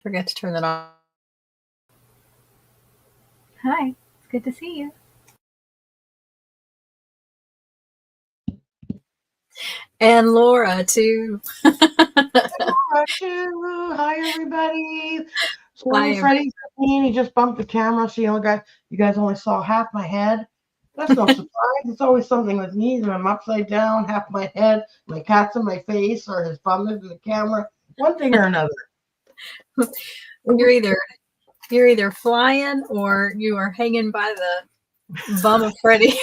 Forget to turn that on. Hi, it's good to see you. And Laura, too. Laura, too. Hi, everybody. So Hi, Freddie's clean. He just bumped the camera, so you guys only saw half my head. That's no surprise. It's always something with me. Either I'm upside down, half my head, my cat's in my face, or his bum is in the camera. One thing or another. You're either flying or you are hanging by the bum of Freddie.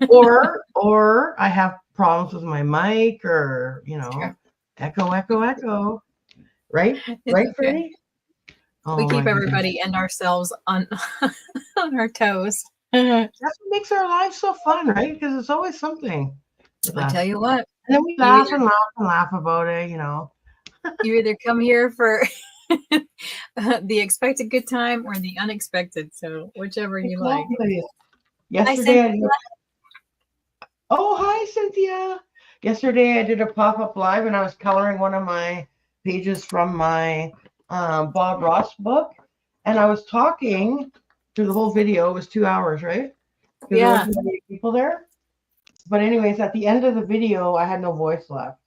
or I have problems with my mic, or echo. Right, right, Okay. Freddie. Oh, we keep everybody and ourselves on our toes. That's what makes our lives so fun, right? Because it's always something. I tell you what. And then we laugh and laugh about it, You either come here for the expected good time or the unexpected. So whichever you like. Yesterday, hi, Cynthia. Yesterday I did a pop-up live and I was coloring one of my pages from my Bob Ross book. And I was talking through the whole video. It was 2 hours, right? Yeah. There wasn't many people there. But anyways, at the end of the video, I had no voice left.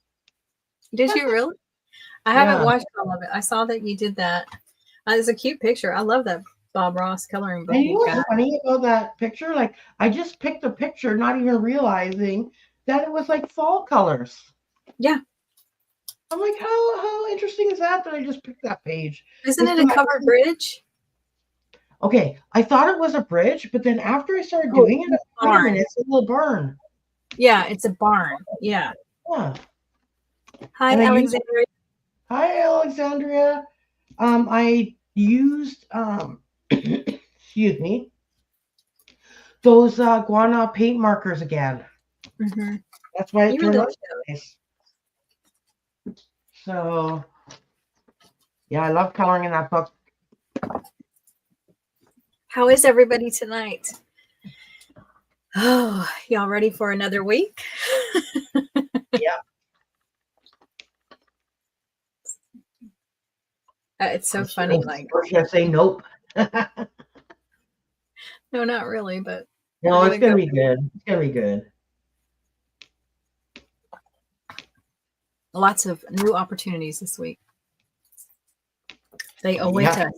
Did you really? I haven't watched all of it. I saw that you did that. It's a cute picture. I love that Bob Ross coloring book. And you know what's funny about that picture? Like, I just picked a picture, not even realizing that it was like fall colors. Yeah. I'm like, how interesting is that I just picked that page? Isn't it a covered bridge? Okay, I thought it was a bridge, but then after I started doing it, it's a little barn. Yeah, it's a barn. Yeah. Hi, Alexandria. Hi, Alexandria. I used excuse me, those guana paint markers again. Mm-hmm. That's why it turned out nice. So, yeah, I love coloring in that book. How is everybody tonight? Oh, y'all ready for another week? Yeah. It's so funny. Or should I say nope? No, not really, but no, it's gonna be good. It's gonna be good. Lots of new opportunities this week. They await us.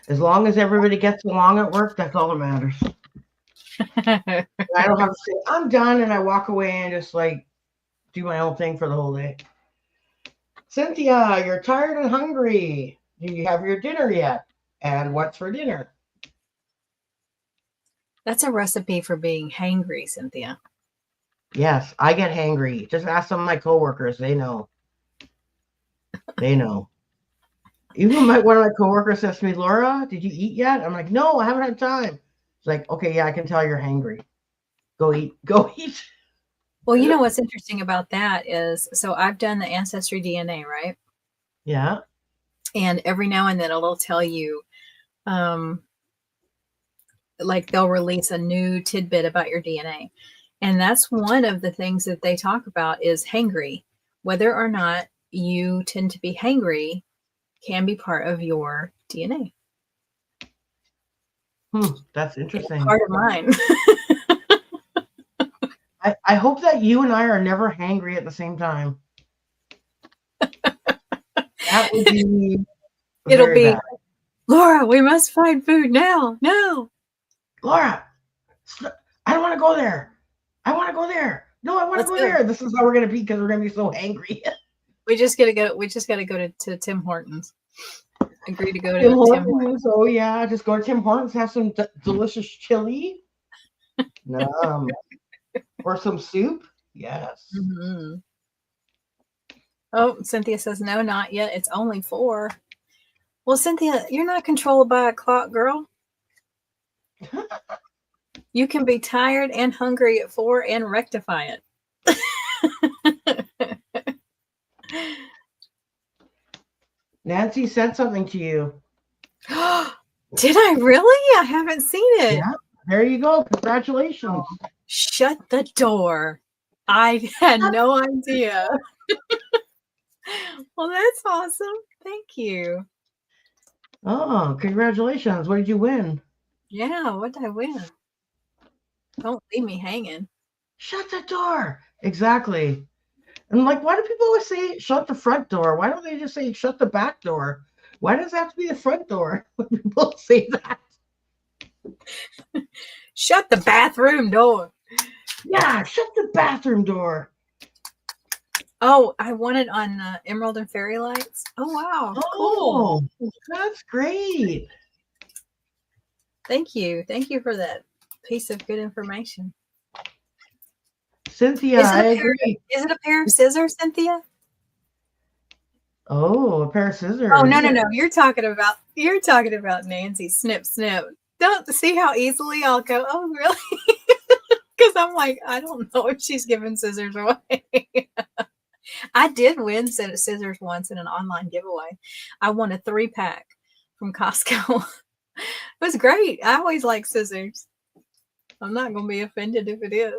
As long as everybody gets along at work, that's all that matters. I don't have to say, I'm done, and I walk away and just do my own thing for the whole day. Cynthia, you're tired and hungry. Do you have your dinner yet? And what's for dinner? That's a recipe for being hangry, Cynthia. Yes, I get hangry. Just ask some of my coworkers. They know. They know. Even one of my coworkers says to me, Laura, did you eat yet? I'm like, no, I haven't had time. It's like, okay, yeah, I can tell you're hangry. Go eat. Go eat. Well, you know what's interesting about that is, so I've done the Ancestry DNA, right? Yeah. And every now and then it'll tell you, like they'll release a new tidbit about your DNA. And that's one of the things that they talk about is hangry. Whether or not you tend to be hangry can be part of your DNA. That's interesting. It's part of mine. I hope that you and I are never hangry at the same time. That would be It'll be bad. Laura, we must find food now. No. Laura, I don't want to go there. I want to go there. No, I want to go there. This is how we're gonna be because we're gonna be so angry. We just gotta go to Tim Hortons. Agree to go to Tim Hortons. Oh yeah, just go to Tim Hortons, have some delicious chili. Or some soup. Yes. Mm-hmm. Oh, Cynthia says no, not yet. It's only 4. Well, Cynthia, you're not controlled by a clock, girl. You can be tired and hungry at 4 and rectify it. Nancy said something to you. Did I really? I haven't seen it. Yeah, there you go. Congratulations. Oh, shut the door. I had no idea. Well, that's awesome. Thank you. Oh, congratulations. What did you win? Yeah, what did I win? Don't leave me hanging. Shut the door. Exactly. And like, why do people always say shut the front door? Why don't they just say shut the back door? Why does it have to be the front door when people say that? Shut the bathroom door. Yeah, shut the bathroom door. Oh, I won it on Emerald and Fairy Lights. Oh, wow. Cool. Oh, that's great. Thank you. Thank you for that piece of good information. Cynthia, I agree. Is it a pair of scissors, Cynthia? Oh, a pair of scissors. Oh, no. You're talking about Nancy. Snip, snip. Don't see how easily I'll go, oh, really? Because I'm like, I don't know if she's giving scissors away. I did win scissors once in an online giveaway. I won a 3-pack from Costco. It was great. I always like scissors. I'm not going to be offended if it is.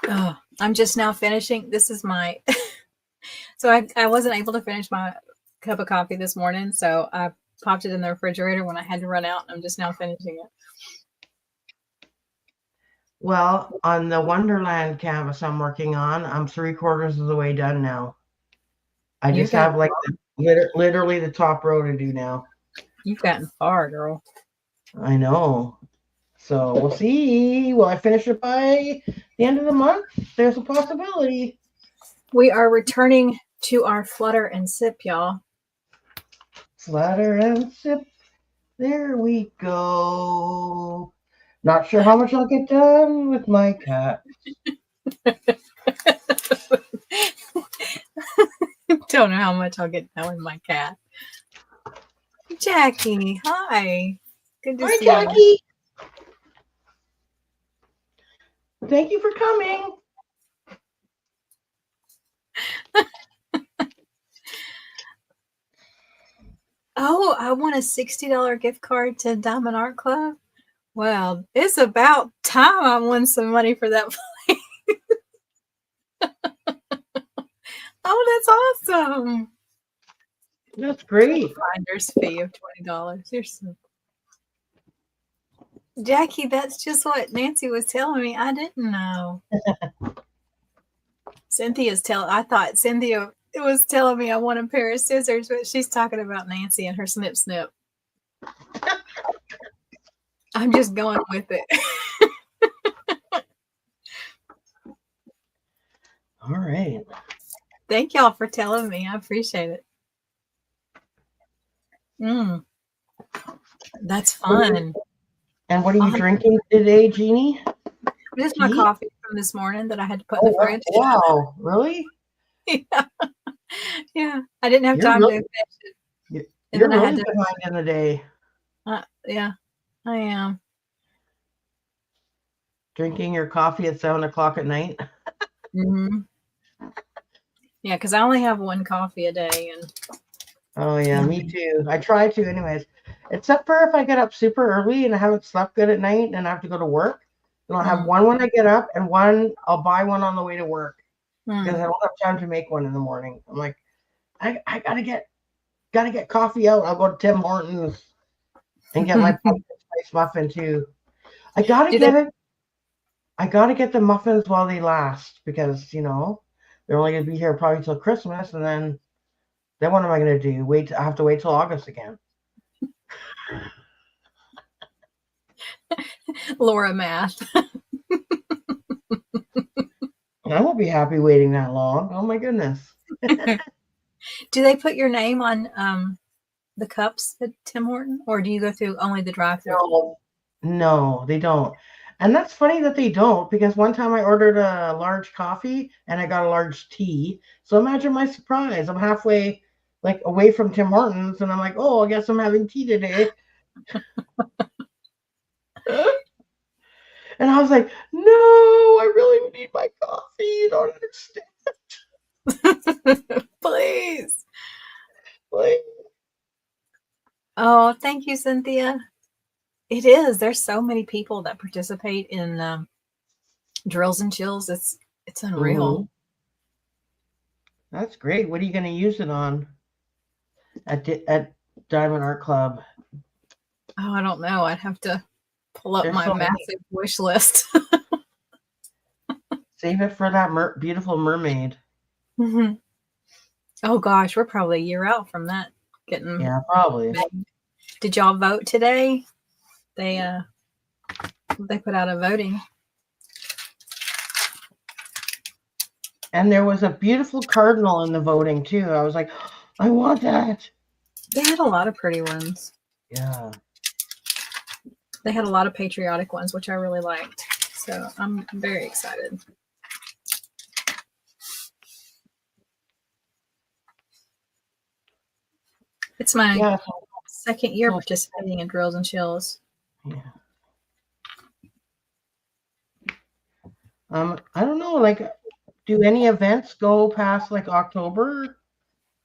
Oh, I'm just now finishing. This is my, so I wasn't able to finish my cup of coffee this morning. So I popped it in the refrigerator when I had to run out. I'm just now finishing it. Well, on the Wonderland canvas I'm working on, I'm 3/4 of the way done now. I just have like literally the top row to do now. You've gotten far, girl. I know. So we'll see. Will I finish it by the end of the month? There's a possibility. We are returning to our flutter and sip, y'all. Flutter and sip. There we go. Not sure how much I'll get done with my cat. Don't know how much I'll get done with my cat. Jackie, hi. Good to see Jackie. you. Thank you for coming. Oh, I won a $60 gift card to Diamond Art Club. Well, it's about time I won some money for that place. Oh, that's awesome. That's great. Finder's fee of $20. You're so... Jackie, that's just what Nancy was telling me. I didn't know. I thought Cynthia was telling me I want a pair of scissors, but she's talking about Nancy and her snip snip. I'm just going with it. All right. Thank y'all for telling me. I appreciate it. That's fun. And what are you drinking today, Jeannie? Just my coffee from this morning that I had to put in the fridge. Wow, really? Yeah. Yeah. I didn't have time to finish it. You're really behind in the day. Yeah, I am. Drinking your coffee at 7 o'clock at night? Mm-hmm. Yeah, because I only have one coffee a day. Oh, yeah, me too. I try to anyways. Except for if I get up super early and I haven't slept good at night and I have to go to work. Then I'll have one when I get up and one, I'll buy one on the way to work. Because I don't have time to make one in the morning. I'm like, I gotta get coffee out. I'll go to Tim Hortons and get my pumpkin spice muffin too. I gotta get the muffins while they last because they're only gonna be here probably till Christmas, and then what am I gonna do? I have to wait till August again. Laura math. I won't be happy waiting that long. Oh my goodness. Do they put your name on the cups at Tim Horton, or do you go through only the drive-thru? No, they don't. And that's funny that they don't, because one time I ordered a large coffee and I got a large tea. So imagine my surprise. I'm halfway away from Tim Hortons and I'm like, oh, I guess I'm having tea today. And I was like, no, I really need my coffee. You don't understand. Please. Oh, thank you, Cynthia. It is. There's so many people that participate in drills and chills. It's unreal. That's great. What are you going to use it on at Diamond Art Club? Oh, I don't know. I'd have to pull up There's my so many. massive wish list. Save it for that beautiful mermaid. Oh gosh, we're probably a year out from that getting. Yeah, probably. Made. Did y'all vote today? They put out a voting. And there was a beautiful cardinal in the voting too. I was like, I want that. They had a lot of pretty ones. Yeah. They had a lot of patriotic ones, which I really liked. So I'm very excited. It's my second year participating in Drills and Chills. Yeah. I don't know, like, do any events go past like October?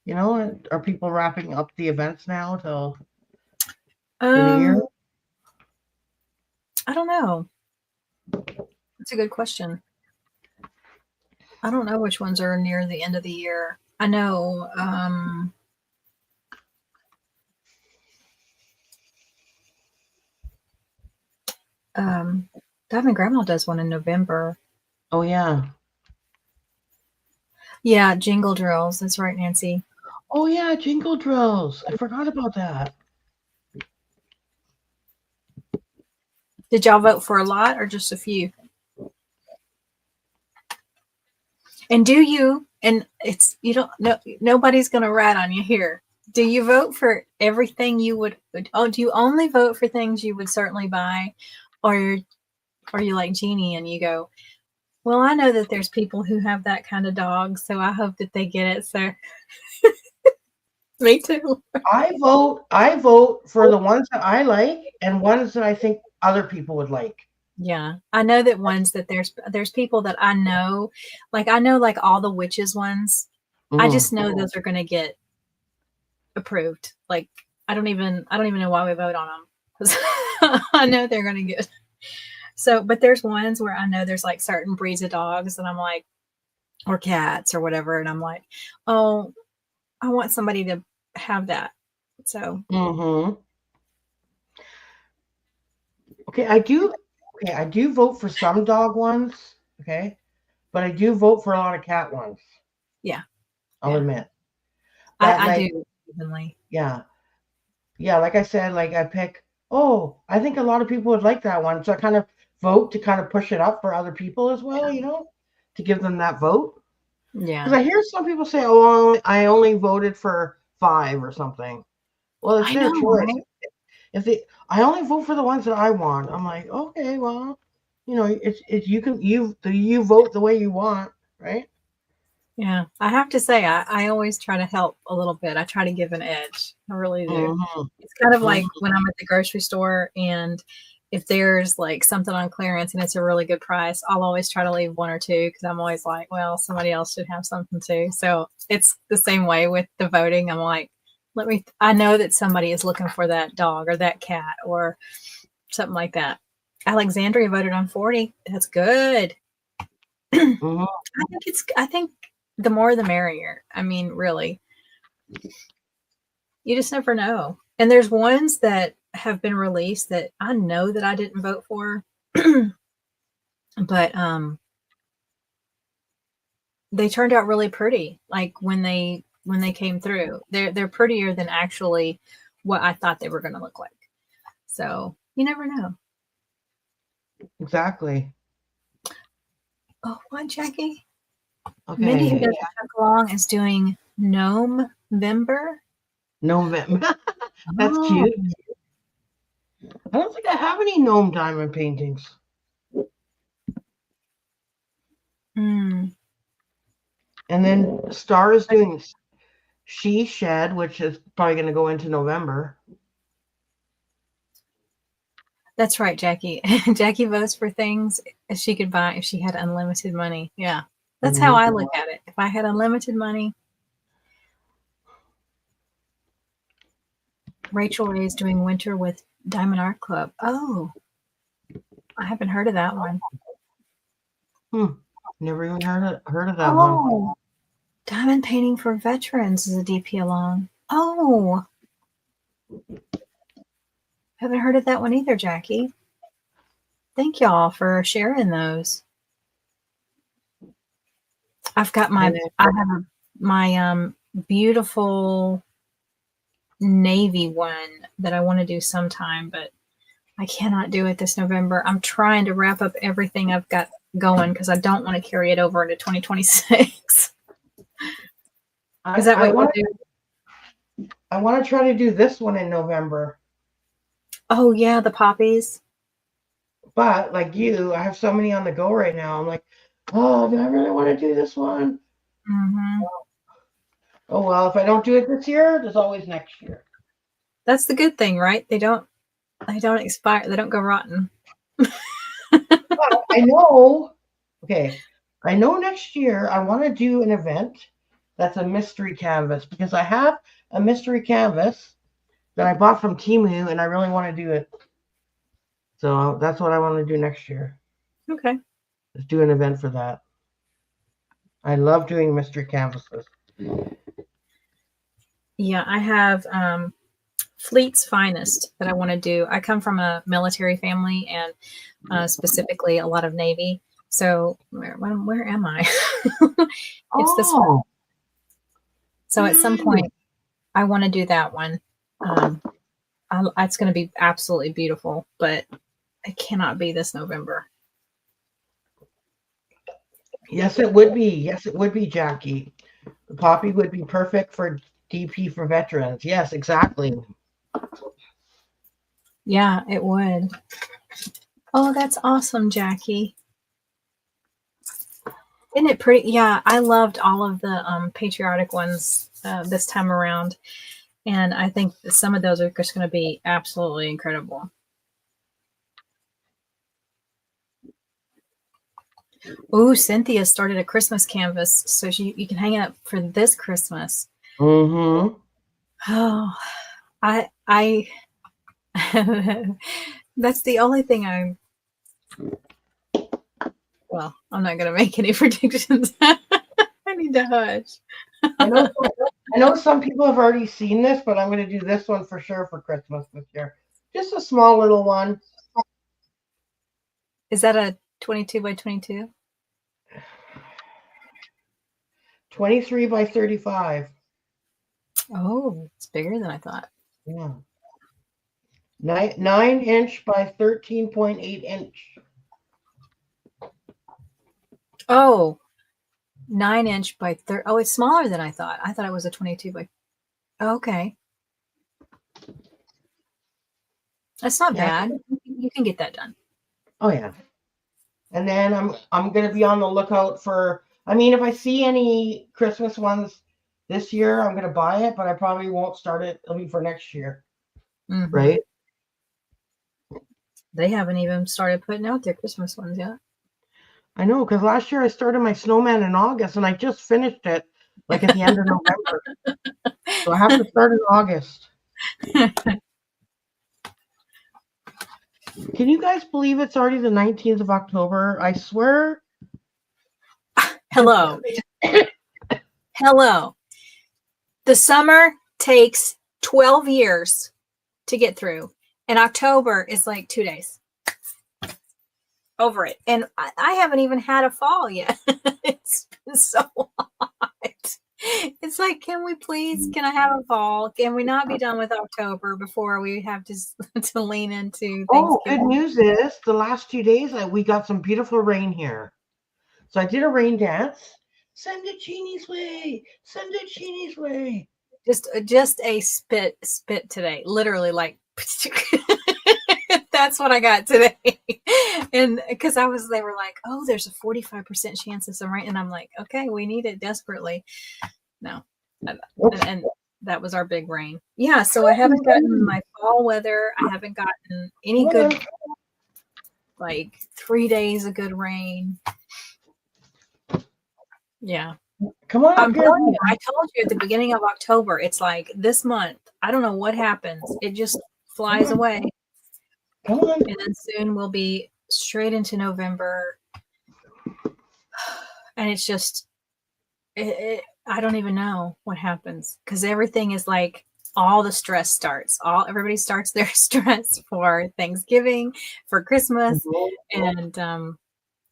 You know, are people wrapping up the events now till the new year? I don't know. That's a good question. I don't know which ones are near the end of the year. I know Diamond Grandma does one in November. Oh yeah. Yeah, Jingle Drills. That's right, Nancy. Oh yeah, Jingle Drills. I forgot about that. Did y'all vote for a lot or just a few? And do you, and it's, you don't know, nobody's going to rat on you here. Do you vote for everything you would, do you only vote for things you would certainly buy? Or are you like Jeannie and you go, well, I know that there's people who have that kind of dog, so I hope that they get it. So me too. I vote for the ones that I like and ones that I think other people would like. Yeah, I know that ones that there's people that I know like all the witches ones. I just know those are going to get approved. Like I don't even know why we vote on them because I know they're going to get. So, but there's ones where I know there's like certain breeds of dogs, and I'm like, or cats or whatever, and I'm like, oh, I want somebody to have that. So. Okay, I do vote for some dog ones. Okay, but I do vote for a lot of cat ones. Yeah, I'll admit. I do evenly. Yeah. Yeah, like I said, like I pick, I think a lot of people would like that one. So I kind of vote to kind of push it up for other people as well, you know, to give them that vote. Yeah. Because I hear some people say, oh, I only voted for 5 or something. Well, it's their choice. Right? I only vote for the ones that I want. I'm like, okay, well, you know, it's you vote the way you want, right? Yeah, I have to say, I always try to help a little bit. I try to give an edge. I really do. It's kind of like when I'm at the grocery store and if there's like something on clearance and it's a really good price, I'll always try to leave 1 or 2 because I'm always like, well, somebody else should have something too. So it's the same way with the voting. I'm like, I know that somebody is looking for that dog or that cat or something like that. Alexandria voted on 40. That's good. I think the more the merrier. I mean, really. You just never know. And there's ones that have been released that I know that I didn't vote for. But they turned out really pretty. Like when they came through. They're prettier than actually what I thought they were going to look like. So, you never know. Exactly. Oh, what, Jackie? Okay. Mindy, who doesn't talk long, is doing Gnome-vember. Gnome-vember. That's cute. I don't think I have any gnome diamond paintings. And then Star is doing She Shed, which is probably going to go into November. That's right, Jackie. Jackie votes for things she could buy if she had unlimited money. Yeah. That's how I look at it. If I had unlimited money. Rachel Ray is doing winter with Diamond Art Club. Oh, I haven't heard of that one. Never even heard of that one. Oh, diamond painting for veterans is a DP along. Oh, haven't heard of that one either, Jackie. Thank y'all for sharing those. I've got my, my beautiful navy one that I want to do sometime, but I cannot do it this November. I'm trying to wrap up everything I've got going because I don't want to carry it over into 2026. Is that what you do? I want to try to do this one in November. Oh yeah, the poppies. But like you, I have so many on the go right now. I'm like, oh, do I really want to do this one? Mm-hmm. Oh well, if I don't do it this year, there's always next year. That's the good thing, right? They don't expire. They don't go rotten. But I know. Okay, I know next year I want to do an event that's a mystery canvas because I have a mystery canvas that I bought from Temu and I really want to do it. So that's what I want to do next year. Okay. Let's do an event for that. I love doing mystery canvases. Yeah, I have Fleet's Finest that I want to do. I come from a military family and specifically a lot of Navy. So where am I? It's this one. So at some point, I want to do that one. It's going to be absolutely beautiful, but it cannot be this November. Yes, it would be. Yes, it would be, Jackie. The poppy would be perfect for DP for veterans. Yes, exactly. Yeah, it would. Oh, that's awesome, Jackie. Isn't it pretty? Yeah, I loved all of the patriotic ones this time around. And I think some of those are just going to be absolutely incredible. Ooh, Cynthia started a Christmas canvas, so you can hang it up for this Christmas. Mm-hmm. Oh, I that's the only thing well, I'm not going to make any predictions. I need to hush. I know some people have already seen this, but I'm going to do this one for sure for Christmas this year. Just a small little one. Is that a 22 by 22? 23 by 35. Oh, it's bigger than I thought. Yeah. 9-inch by 13.8 inch. Oh, 9-inch by 30. Oh, it's smaller than I thought. I thought it was a 22 by. Okay. That's not bad. You can get that done. Oh yeah. And then I'm gonna be on the lookout for. I mean, if I see any Christmas ones this year, I'm gonna buy it, but I probably won't start it. It'll be for next year, right? They haven't even started putting out their Christmas ones yet. I know, because last year I started my snowman in August, and I just finished it like at the end of November. So I have to start in August. Can you guys believe it's already the 19th of October? I swear. Hello. Hello. The summer takes 12 years to get through, and October is like 2 days. Over it. And I haven't even had a fall yet. It's been so hot. It's like, can I have a fall? Can we not be done with October before we have to lean into Thanksgiving? Oh, good news is the last 2 days we got some beautiful rain here. So I did a rain dance. Send it Jeannie's way. Send it Jeannie's way. Just a spit today. Literally like that's what I got today. And because they were like, oh, there's a 45% chance of some rain. And I'm like, okay, we need it desperately. No. And that was our big rain. Yeah. So I haven't gotten my fall weather. I haven't gotten any good, like 3 days of good rain. Yeah. Come on. I'm telling you, I told you at the beginning of October, it's like this month, I don't know what happens. It just flies away. Come on. And then soon we'll be straight into November. and it's just, I don't even know what happens because everything is like all the stress starts. Everybody starts their stress for Thanksgiving, for Christmas, and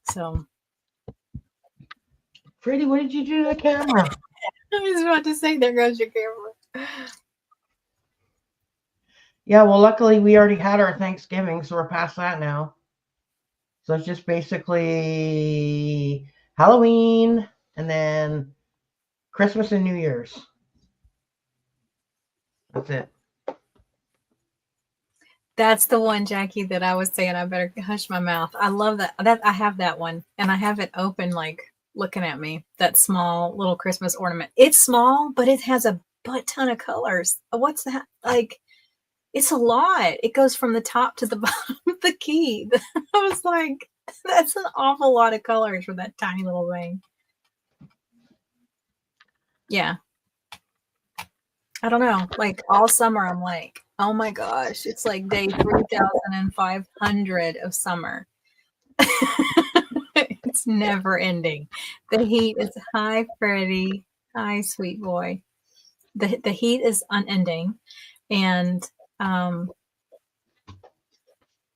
so. Freddie, what did you do to the camera? I was about to say, there goes your camera. Yeah, well, luckily we already had our Thanksgiving, so we're past that now. So it's just basically Halloween and then Christmas and New Year's. That's it. That's the one, Jackie, that I was saying I better hush my mouth. I love that. I have that one, and I have it open, like looking at me. That small little Christmas ornament. It's small, but it has a butt ton of colors. What's that? Like, it's a lot. It goes from the top to the bottom of the key. I was like, that's an awful lot of colors for that tiny little thing. Yeah. I don't know. Like all summer, I'm like, oh my gosh, it's like day 3,500 of summer. It's never ending. The heat is high, Freddie. Hi, sweet boy. The heat is unending. And then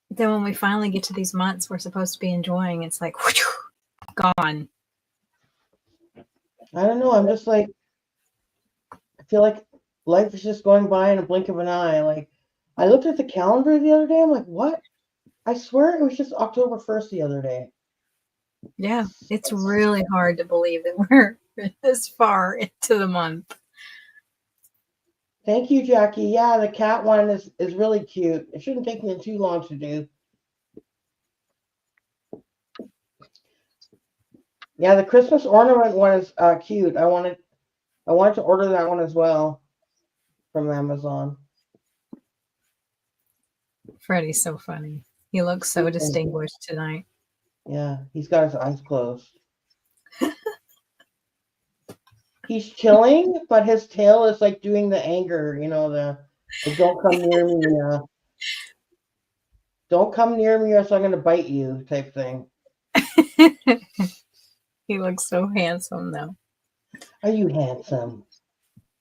when we finally get to these months we're supposed to be enjoying, it's like whoosh, gone. I don't know. I'm just like, I feel like life is just going by in a blink of an eye. Like, I looked at the calendar the other day. I'm like, what? I swear it was just October 1st the other day. Yeah, it's really hard to believe that we're this far into the month. Thank you, Jackie. Yeah, the cat one is really cute. It shouldn't take me too long to do. Yeah, the Christmas ornament one is cute. I wanted to order that one as well from Amazon. Freddie's so funny. He looks so distinguished tonight. Yeah, he's got his eyes closed. He's chilling, but his tail is like doing the anger, the don't come near me, don't come near me or else I'm going to bite you type thing. He looks so handsome, though. Are you handsome?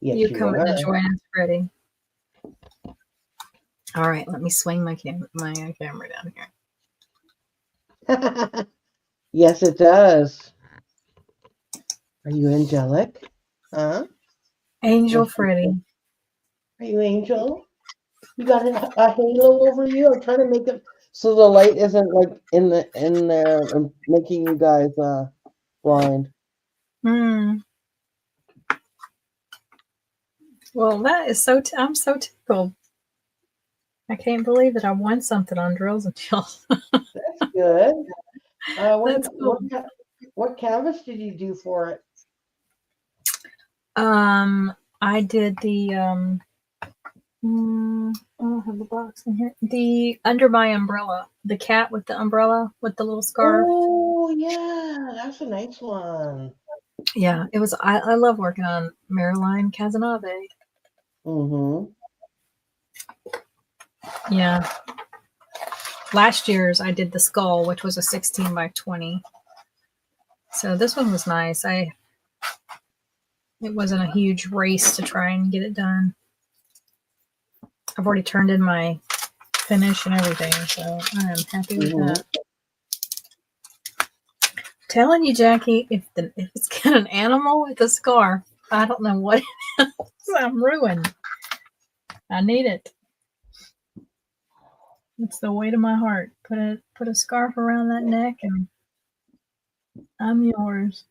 Yes, you coming to are. join us, Freddie? All right, let me swing my camera down here. Yes, it does. Are you angelic? Huh? Angel Freddie. Are you Angel? You got a halo over you? I'm trying to make it so the light isn't like in there and making you guys blind. Well, that is I'm so tickled. I can't believe that I won something on Drills and Chills. That's good. That's cool. What canvas did you do for it? I did the I don't have the box in here. The Under My Umbrella, the cat with the umbrella with the little scarf. Oh yeah, that's a nice one. Yeah, it was. I love working on Marilyn Casanave. Yeah. Last year's I did the skull, which was a 16 by 20. So this one was nice. It wasn't a huge race to try and get it done. I've already turned in my finish and everything, so I am happy with that. Telling you, Jackie, if it's got an animal with a scarf, I don't know what it is. I'm ruined. I need it. It's the weight of my heart. Put a scarf around that neck, and I'm yours.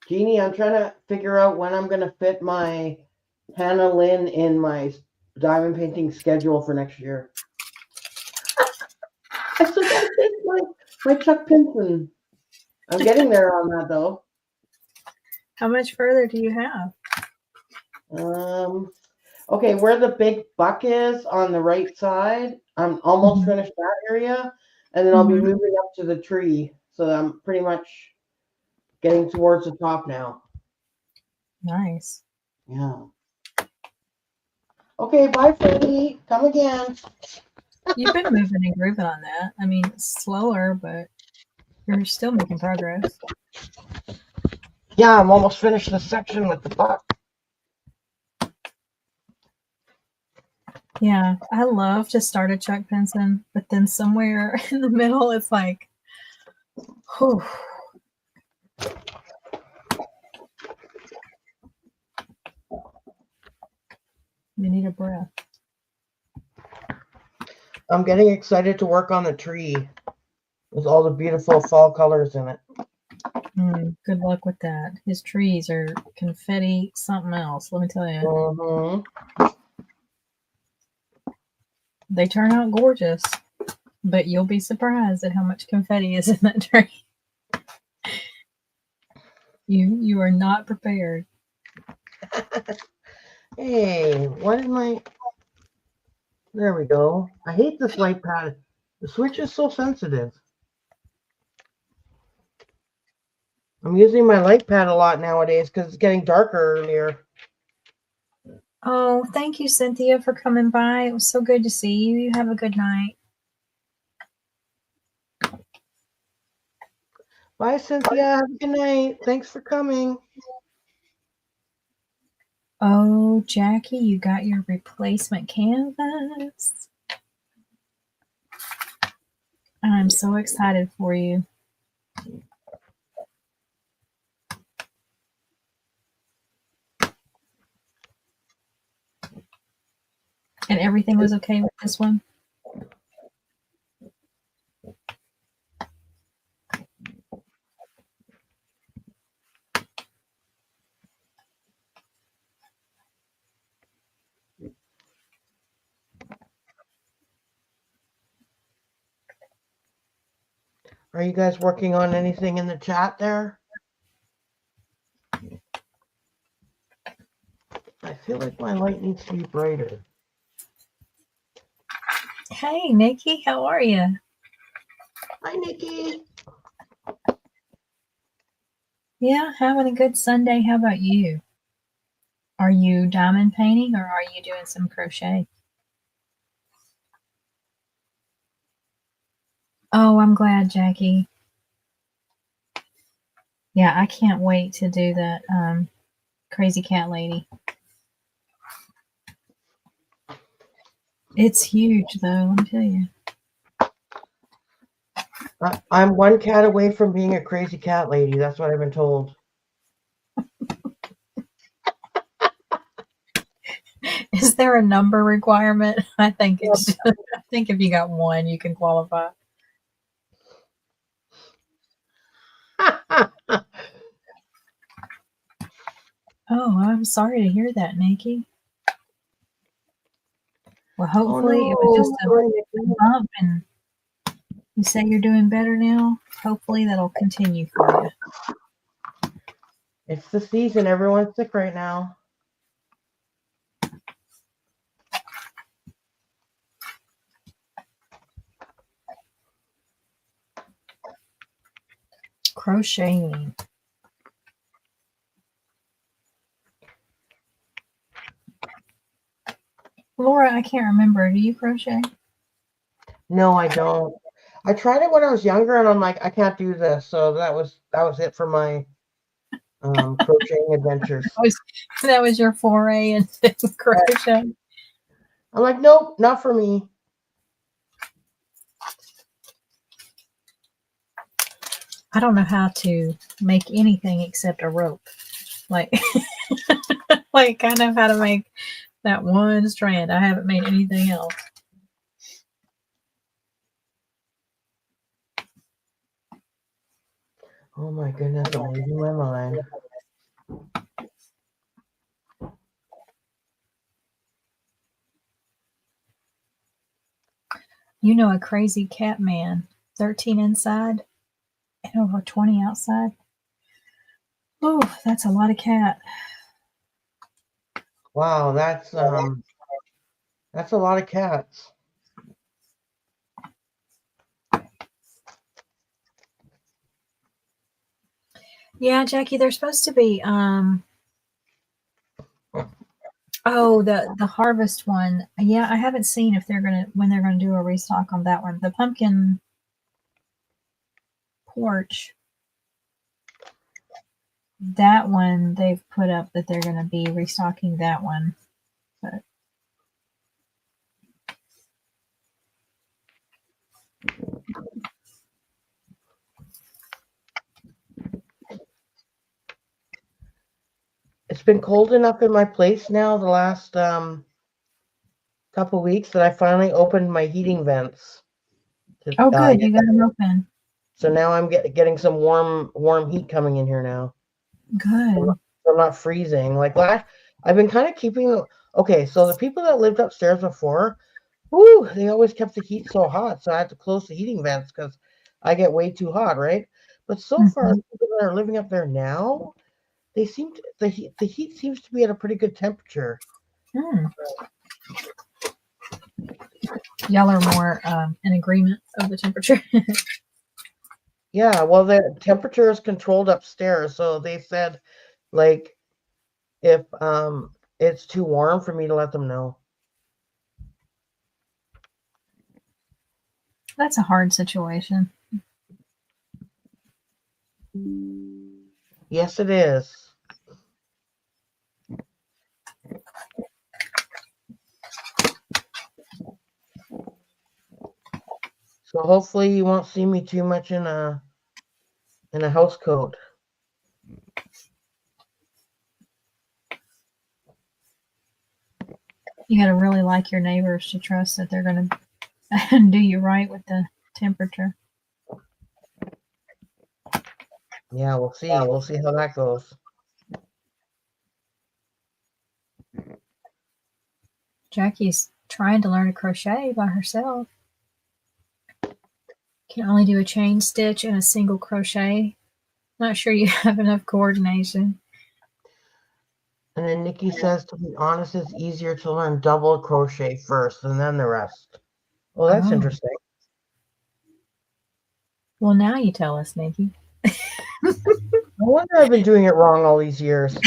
Jeannie, I'm trying to figure out when I'm going to fit my Hannah Lynn in my diamond painting schedule for next year. I still got to take my Chuck Pinson. I'm getting there on that, though. How much further do you have? Okay, where the big buck is on the right side, I'm almost finished that area, and then I'll be moving up to the tree. So I'm pretty much getting towards the top now. Nice. Yeah. Okay, bye, Freddie. Come again. You've been moving and grooving on that. I mean, it's slower, but You're still making progress. Yeah, I'm almost finished the section with the buck. Yeah, I love to start a Chuck Benson, but then somewhere in the middle, it's like, whew. You need a breath. I'm getting excited to work on the tree with all the beautiful fall colors in it. Good luck with that. His trees are confetti something else, let me tell you. Mm-hmm. They turn out gorgeous, but you'll be surprised at how much confetti is in that tree. You are not prepared. Hey, what is my... There we go. I hate this light pad. The switch is so sensitive. I'm using my light pad a lot nowadays because it's getting darker earlier. Oh, thank you, Cynthia, for coming by. It was so good to see you. You have a good night. Bye, Cynthia. Have a good night. Thanks for coming. Oh, Jackie, you got your replacement canvas. I'm so excited for you. And everything was okay with this one? Are you guys working on anything in the chat there? I feel like my light needs to be brighter. Hey, Nikki, how are you? Hi, Nikki. Yeah, having a good Sunday. How about you? Are you diamond painting or are you doing some crochet? Oh, I'm glad, Jackie. Yeah, I can't wait to do that crazy cat lady. It's huge, though, let me tell you. I'm one cat away from being a crazy cat lady. That's what I've been told. Is there a number requirement? I think it's. I think if you got one, you can qualify. Oh, I'm sorry to hear that, Nikki. Well, hopefully it was just a bump, and you say you're doing better now. Hopefully that'll continue for you. It's the season. Everyone's sick right now. Crocheting. Laura, I can't remember. Do you crochet? No, I don't. I tried it when I was younger, and I'm like, I can't do this. So that was it for my crocheting adventures. That was your foray into crochet. I'm like, nope, not for me. I don't know how to make anything except a rope. Like, like I know how to make that one strand. I haven't made anything else. Oh my goodness, I'm losing my mind. You know, a crazy cat man, 13 inside and over 20 outside. Oh, that's a lot of cat. Wow, that's a lot of cats. Yeah, Jackie, they're supposed to be oh, the harvest one. Yeah, I haven't seen if when they're gonna do a restock on that one. The pumpkin porch. That one they've put up that they're going to be restocking that one. But it's been cold enough in my place now the last couple weeks that I finally opened my heating vents. oh, good, you got them open. So now I'm getting some warm heat coming in here now. Good. So I'm not freezing. Like I've been kind of keeping. Okay, so the people that lived upstairs before, whoo, they always kept the heat so hot. So I had to close the heating vents because I get way too hot, right? But so far, the people that are living up there now, they seem to, the heat seems to be at a pretty good temperature. Y'all are more in agreement of the temperature. Yeah, well, the temperature is controlled upstairs, so they said, like, if it's too warm for me to let them know. That's a hard situation. Yes, it is. So hopefully you won't see me too much in a house coat. You got to really like your neighbors to trust that they're going to do you right with the temperature. Yeah, we'll see. We'll see how that goes. Jackie's trying to learn to crochet by herself. Can only do a chain stitch and a single crochet. Not sure you have enough coordination. And then Nikki says, to be honest, it's easier to learn double crochet first and then the rest. Well, that's interesting. Well, now you tell us, Nikki. No wonder I've been doing it wrong all these years.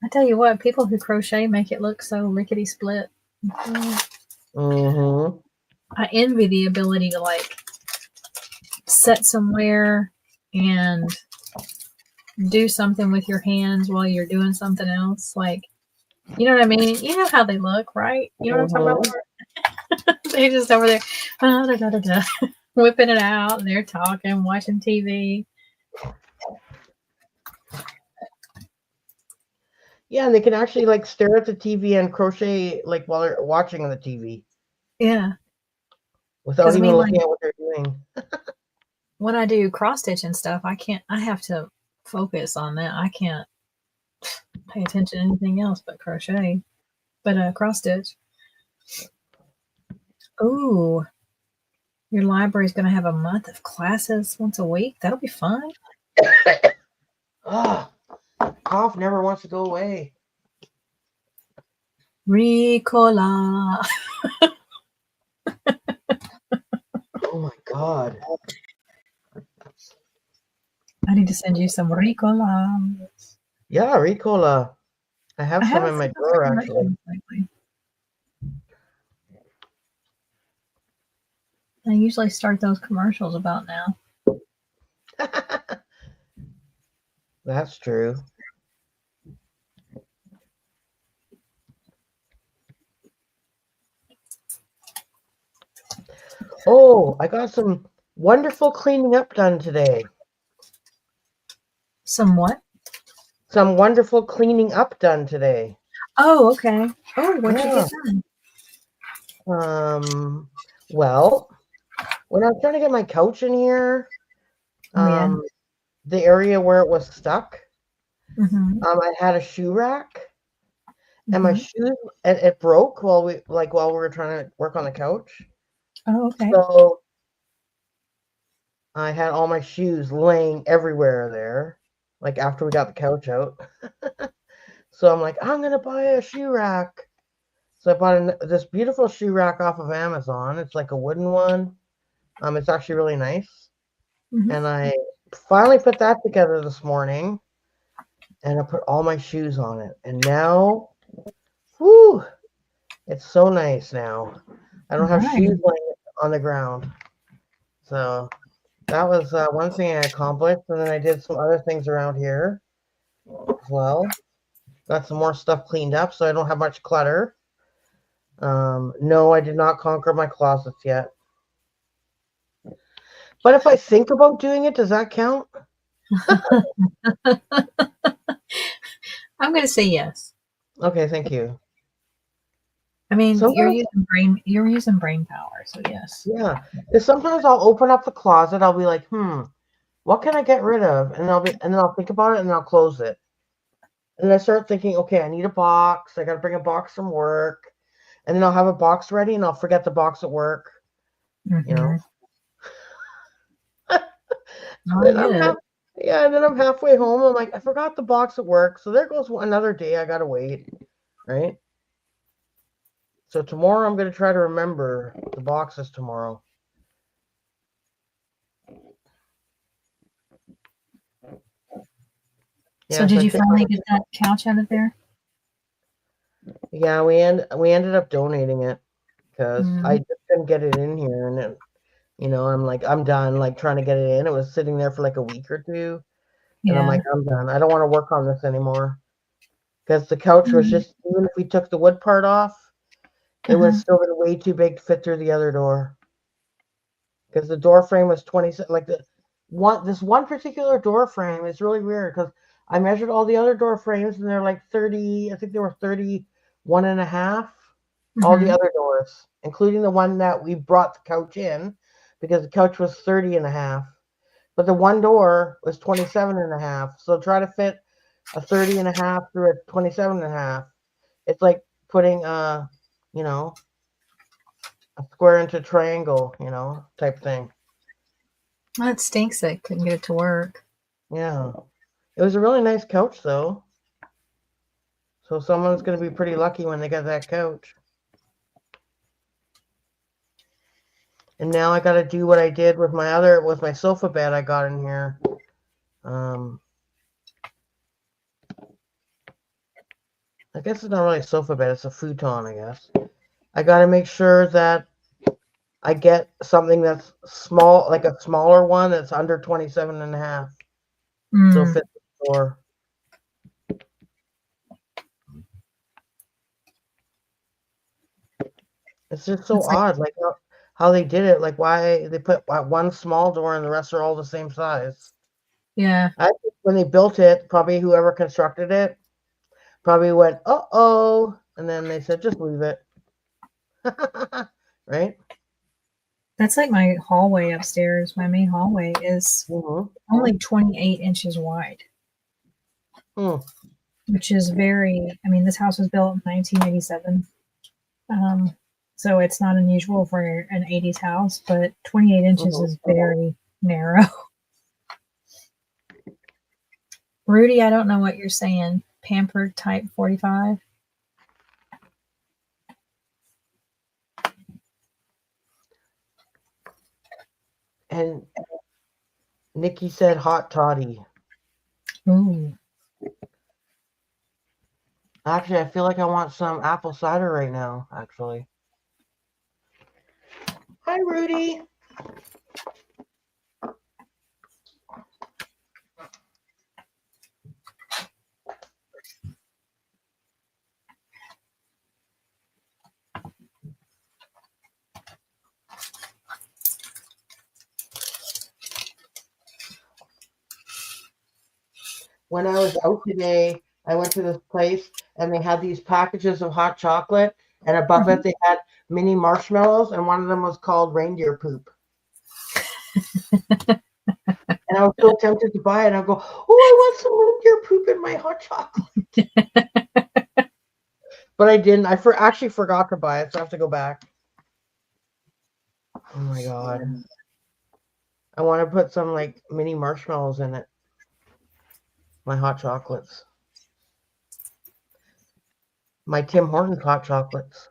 I tell you what, people who crochet make it look so lickety split. Mm-hmm. I envy the ability to like sit somewhere and do something with your hands while you're doing something else. Like, you know what I mean? You know how they look, right? You know what I'm talking about? They just over there, whipping it out, and they're talking, watching TV. Yeah, and they can actually like stare at the TV and crochet like while they're watching the TV. Yeah. Without even looking at what they're doing. When I do cross stitch and stuff, I have to focus on that. I can't pay attention to anything else but crochet. But cross stitch. Ooh. Your library's going to have a month of classes once a week. That'll be fun. Cough never wants to go away. Ricola. Oh my God. I need to send you some Ricola. Yeah, Ricola. I have some in my drawer, actually. I usually start those commercials about now. That's true. Oh, I got some wonderful cleaning up done today. Some what? Some wonderful cleaning up done today. Oh, okay. Oh, what'd you get done? Well, when I was trying to get my couch in here, the area where it was stuck, I had a shoe rack, and my shoes, it broke while we were trying to work on the couch. Oh, okay. So I had all my shoes laying everywhere there, like after we got the couch out. So I'm like, I'm gonna buy a shoe rack. So I bought this beautiful shoe rack off of Amazon. It's like a wooden one. It's actually really nice. And I finally put that together this morning, and I put all my shoes on it. And now, whoo, it's so nice now. I don't have Nice. shoes laying on the ground. So that was one thing I accomplished. And then I did some other things around here as well. Got some more stuff cleaned up so I don't have much clutter. No, I did not conquer my closets yet. But if I think about doing it, does that count? I'm going to say yes. Okay, thank you. I mean, Sometimes, you're using brain power, so yes. yeah. Because sometimes I'll open up the closet. I'll be like, what can I get rid of? And then I'll think about it and I'll close it. And then I start thinking, okay, I need a box. I got to bring a box from work. And then I'll have a box ready and I'll forget the box at work. Mm-hmm. You know. I get it. And then I'm halfway home. I'm like, I forgot the box at work. So there goes another day I gotta wait. Right? So tomorrow I'm gonna try to remember the boxes tomorrow. So did you finally get that couch out of there? Yeah, we ended up donating it because I just couldn't get it in here, and then, I'm like, I'm done, like trying to get it in. It was sitting there for like a week or two, and I'm like, I'm done. I don't want to work on this anymore because the couch was just, even if we took the wood part off, it would have still been way too big to fit through the other door because the door frame was 20, like this one particular door frame is really weird because I measured all the other door frames and they're like 30, I think they were 31 and a half. All the other doors, including the one that we brought the couch in because the couch was 30 and a half. But the one door was 27 and a half. So try to fit a 30 and a half through a 27 and a half. It's like putting a square into a triangle, type thing. Well, it stinks that I couldn't get it to work. Yeah. It was a really nice couch though. So someone's going to be pretty lucky when they get that couch. And now I got to do what I did with my sofa bed I got in here. I guess it's not really a sofa bed, it's a futon, I guess. I got to make sure that I get something that's small, like a smaller one that's under 27 and a half. So it fits the door. It's just so odd, like how they did it, like why they put one small door and the rest are all the same size. Yeah. I think when they built it, probably whoever constructed it probably went, uh-oh, and then they said, just leave it. Right? That's like my hallway upstairs. My main hallway is only 28 inches wide. Which is this house was built in 1987. So it's not unusual for an 80s house, but 28 inches is very narrow. Rudy, I don't know what you're saying. Pampered type 45? And Nikki said hot toddy. Ooh. Actually, I feel like I want some apple cider right now, actually. Hi, Rudy. When I was out today, I went to this place and they had these packages of hot chocolate, and above it they had mini marshmallows, and one of them was called reindeer poop. And I was so tempted to buy it. I go, oh, I want some reindeer poop in my hot chocolate. But I didn't. I actually forgot to buy it, so I have to go back. Oh my God. I want to put some like mini marshmallows in it. My hot chocolates. My Tim Hortons hot chocolates.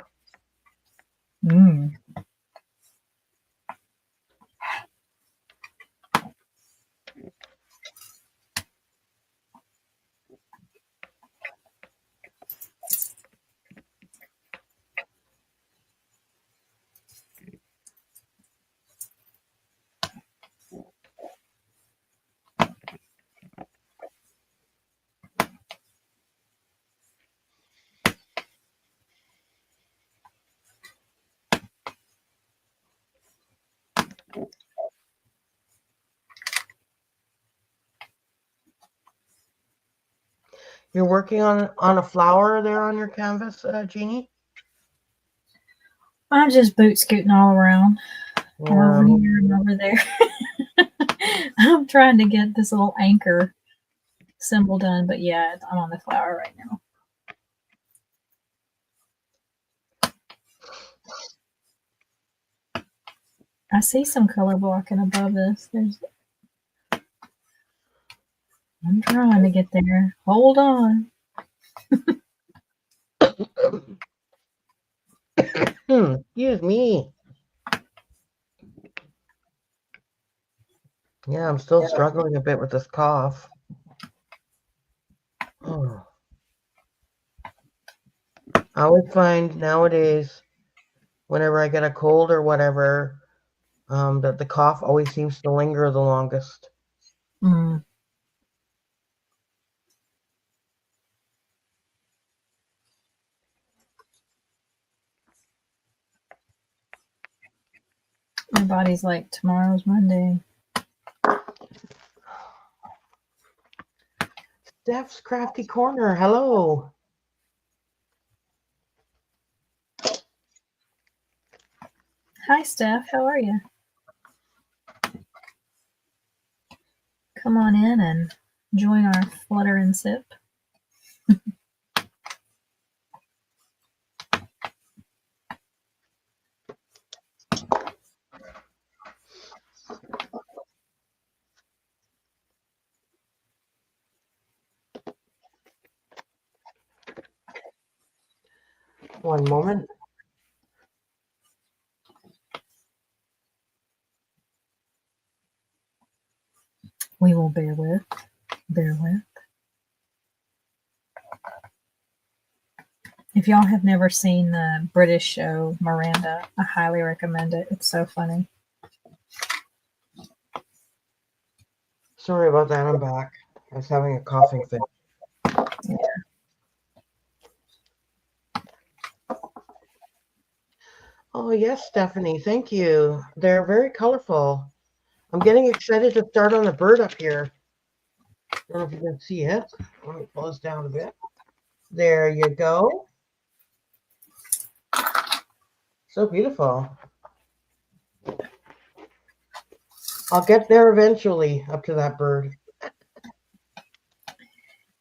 You're working on a flower there on your canvas, Jeannie? I'm just boot scooting all around. Yeah. Over here and over there. I'm trying to get this little anchor symbol done, but yeah, I'm on the flower right now. I see some color blocking above this. I'm trying to get there. Hold on. Excuse me. Yeah, I'm still struggling a bit with this cough. Oh. I always find nowadays, whenever I get a cold or whatever, that the cough always seems to linger the longest. Mm. My body's like, tomorrow's Monday. Steph's Crafty Corner, hello. Hi, Steph. How are you? Come on in and join our flutter and sip. One moment. We will bear with. Bear with. If y'all have never seen the British show Miranda, I highly recommend it. It's so funny. Sorry about that, I'm back. I was having a coughing fit. Yeah. Oh, yes, Stephanie, thank you. They're very colorful. I'm getting excited to start on the bird up here. I don't know if you can see it. Let me pull this down a bit. There you go. So beautiful. I'll get there eventually, up to that bird.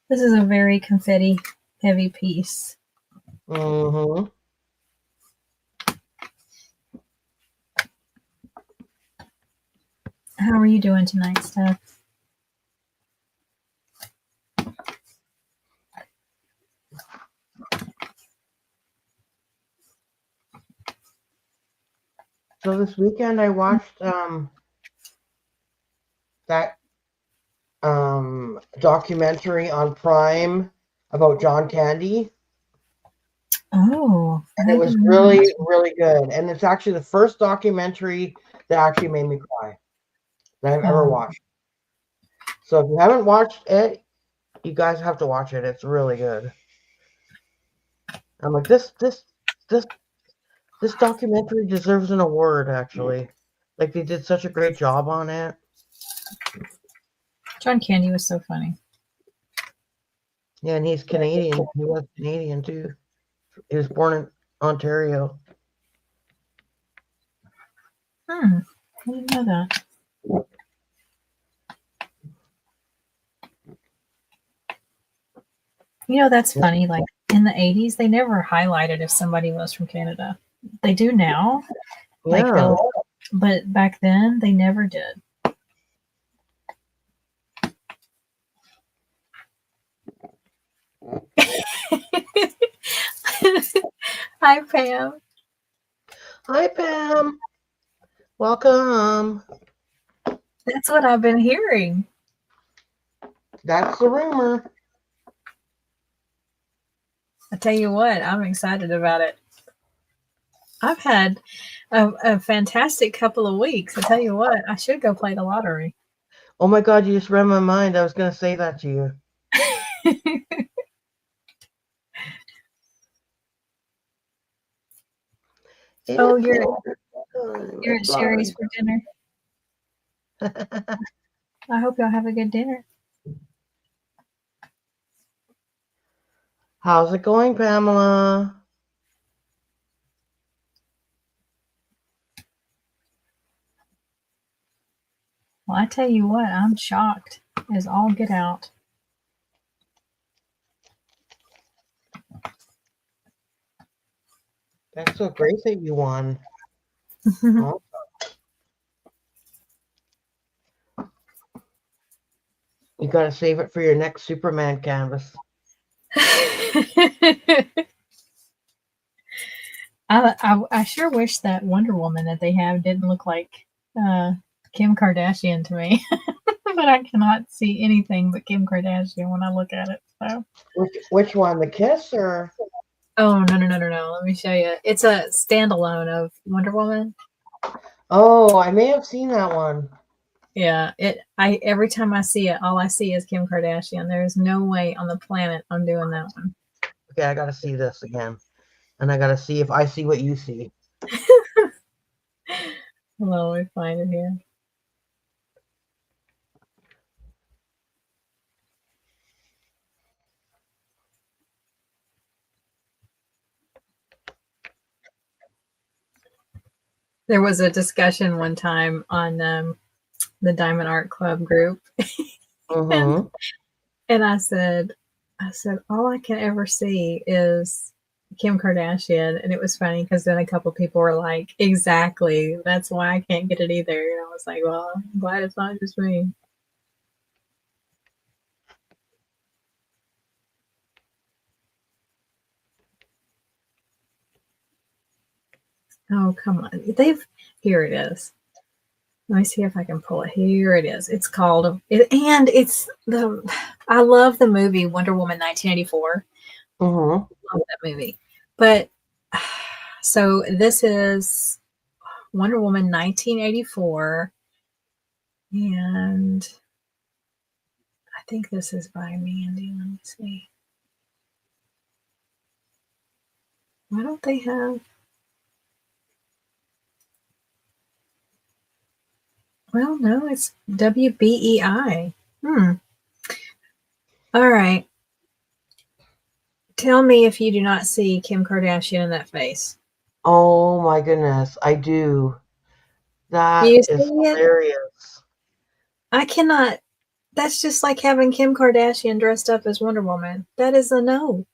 This is a very confetti heavy piece. Mm-hmm. How are you doing tonight, Steph? So this weekend I watched that documentary on Prime about John Candy. Oh, And it was really, really good. And it's actually the first documentary that actually made me cry that I've ever watched. So if you haven't watched it, you guys have to watch it. It's really good. I'm like, this documentary deserves an award, actually. Like, they did such a great job on it. John Candy was so funny. Yeah, and he's Canadian. He was Canadian, too. He was born in Ontario. I didn't know that. You know, that's funny. Like, in the 80s, they never highlighted if somebody was from Canada. They do now. Like, Yeah. but back then, they never did. Hi, Pam. Hi, Pam. Welcome. That's what I've been hearing. That's the rumor. I tell you what, I'm excited about it. I've had a fantastic couple of weeks. I tell you what, I should go play the lottery. Oh my God, you just read my mind. I was going to say that to you. Oh, you're at Sherry's for dinner. I hope y'all have a good dinner. How's it going, Pamela? Well, I tell you what, I'm shocked as all get out. That's so great that you won. Oh, you got to save it for your next Superman canvas. I sure wish that Wonder Woman that they have didn't look like Kim Kardashian to me. But I cannot see anything but Kim Kardashian when I look at it. So. Which one, the Kiss or? Oh, no. Let me show you. It's a standalone of Wonder Woman. Oh, I may have seen that one. Yeah, every time I see it, all I see is Kim Kardashian. There's no way on the planet I'm doing that one. Okay, I got to see this again. And I got to see if I see what you see. Well, let me find it here. There was a discussion one time on the Diamond Art Club group. Mm-hmm. And I said, all I can ever see is Kim Kardashian. And it was funny because then a couple people were like, exactly. That's why I can't get it either. And I was like, well, I'm glad it's not just me. Oh, come on. Here it is. Let me see if I can pull it. Here it is. It's called, I love the movie Wonder Woman 1984. Mm-hmm. Love that movie. But so this is Wonder Woman 1984. And I think this is by Mandy. Let me see. Why don't they have? Well, no, it's WBEI. All right. Tell me if you do not see Kim Kardashian in that face. Oh my goodness, I do. Do That you is see it? hilarious. I cannot. That's just like having Kim Kardashian dressed up as Wonder Woman. That is a no.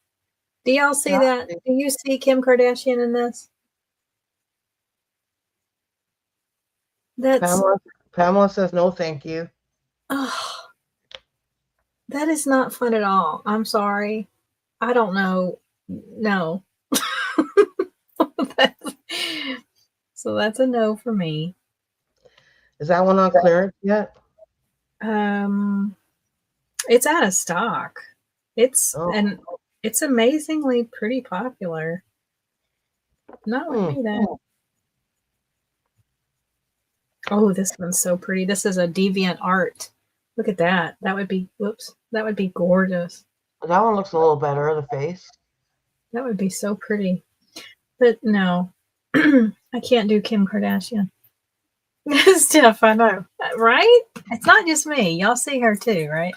Do y'all see that? Do you see Kim Kardashian in this? That's Pamela says no, thank you. oh, that is not fun at all. I'm sorry. I don't know. No. So that's a no for me. Is that one on clearance yet? It's out of stock. Oh. And it's amazingly pretty popular. Not with me though. Oh, this one's so pretty. This is a deviant art. Look at that. That would be gorgeous. That one looks a little better, the face. That would be so pretty. But no, I can't do Kim Kardashian. Steph, I know. Right? It's not just me. Y'all see her too, right?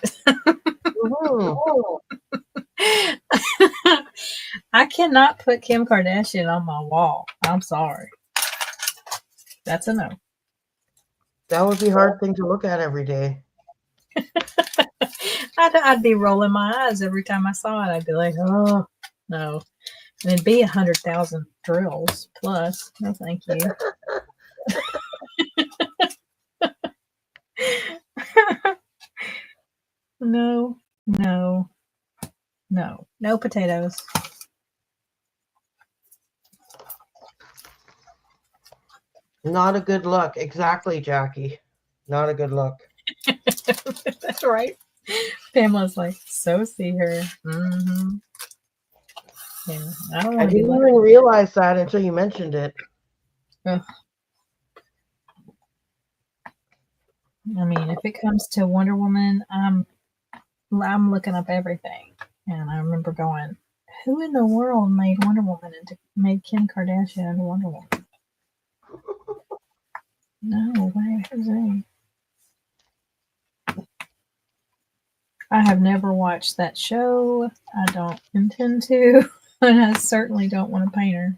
I cannot put Kim Kardashian on my wall. I'm sorry. That's a no. That would be a hard thing to look at every day. I'd be rolling my eyes every time I saw it. I'd be like, oh, no. And it'd be 100,000 drills plus. No, thank you. No. No potatoes. Not a good look. Exactly, Jackie. Not a good look. That's right. Pamela's like, so see her. Mm-hmm. Yeah, I didn't even realize that until you mentioned it. Ugh. I mean, if it comes to Wonder Woman, I'm looking up everything, and I remember going, "Who in the world made Wonder Woman and made Kim Kardashian into Wonder Woman?" No way, Jose. I have never watched that show. I don't intend to, and I certainly don't want to paint her.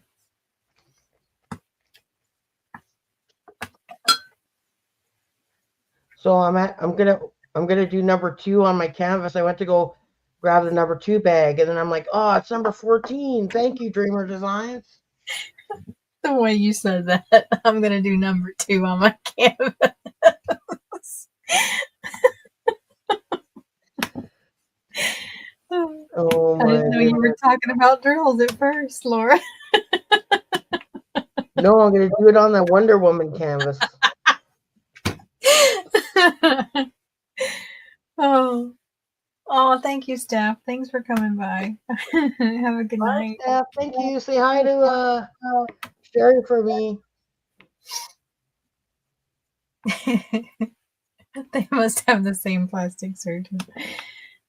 So I'm gonna do number 2 on my canvas. I went to go grab the number 2 bag, and then I'm like, oh, it's number 14. Thank you, Dreamer Designs. The way you said that, I'm gonna do number 2 on my canvas. Oh I my didn't know you were goodness. talking about drills at first, Laura. No, I'm gonna do it on the Wonder Woman canvas. Oh. Oh, thank you, Steph. Thanks for coming by. Have a good night. Steph, thank you. Say hi to Sherry for me. They must have the same plastic surgeon.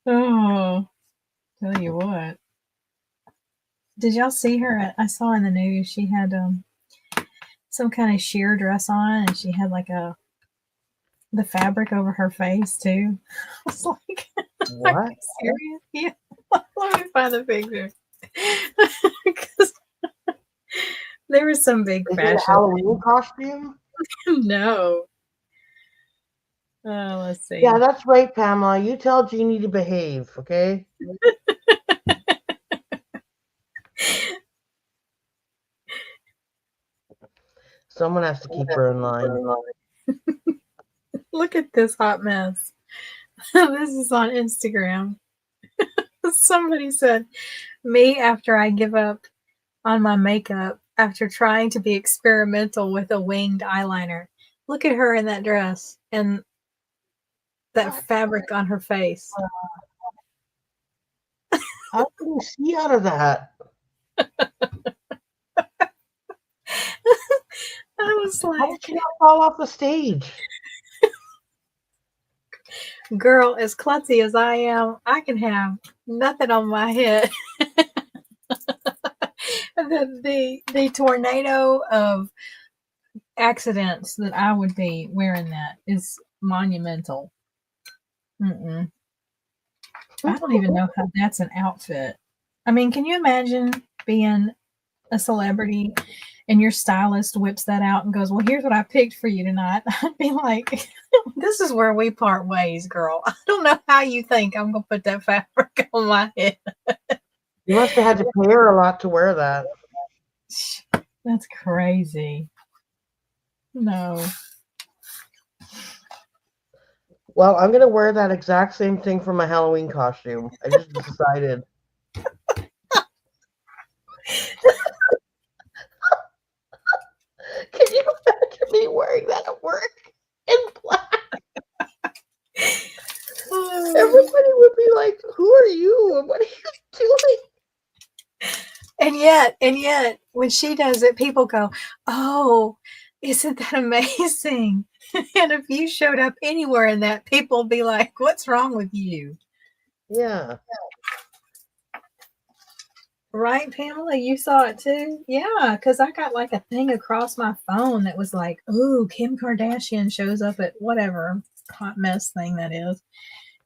Oh, tell you what. Did y'all see her? I saw in the news she had some kind of sheer dress on, and she had like the fabric over her face too. I was like, what? are you serious? Yeah. Let me find the picture. Because there was some big Is fashion. it a Halloween costume? No. Let's see. Yeah, that's right, Pamela. You tell Jeannie to behave, okay? Someone has to keep her in line. Look at this hot mess. This is on Instagram. Somebody said, me after I give up on my makeup after trying to be experimental with a winged eyeliner. Look at her in that dress and that fabric on her face. How can you see out of that? I was like, how did she not fall off the stage? Girl, as klutzy as I am, I can have nothing on my head. the tornado of accidents that I would be wearing that is monumental. I don't even know how that's an outfit. I mean, can you imagine being a celebrity and your stylist whips that out and goes, well, here's what I picked for you tonight? I'd be like, this is where we part ways, girl. I don't know how you think I'm going to put that fabric on my head. You must have had to pay her a lot to wear that. That's crazy. No. Well, I'm going to wear that exact same thing for my Halloween costume. I just decided. Can you imagine me wearing that at work in black? Everybody would be like, who are you? And what are you doing? And yet, when she does it, people go, oh, isn't that amazing? And if you showed up anywhere in that, people would be like, what's wrong with you? Yeah. Right, Pamela? You saw it too? Yeah, because I got like a thing across my phone that was like, ooh, Kim Kardashian shows up at whatever hot mess thing that is.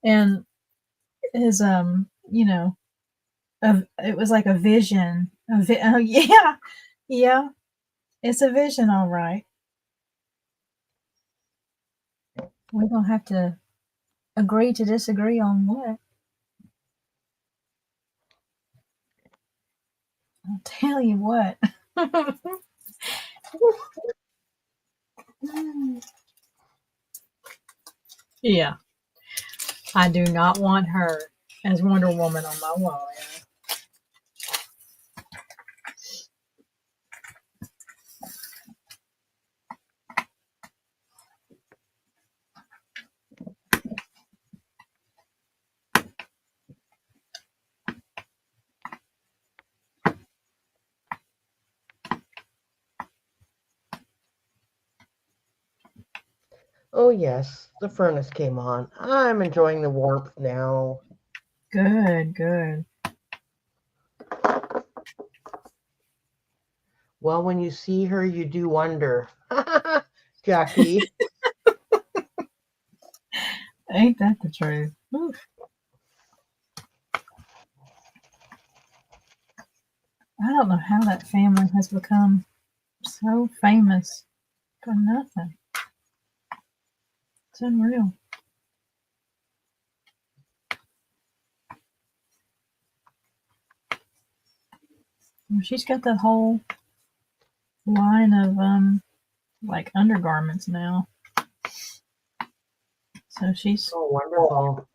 And is, you know, it was like a vision. Oh, yeah. Yeah. It's a vision, all right. We're going to have to agree to disagree on what. I'll tell you what. Yeah. I do not want her as Wonder Woman on my wall. Oh, yes. The furnace came on. I'm enjoying the warmth now. Good, good. Well, when you see her, you do wonder. Jackie. Ain't that the truth? Oof. I don't know how that family has become so famous for nothing. It's unreal. Well, she's got that whole line of like undergarments now. So she's Oh, wonderful.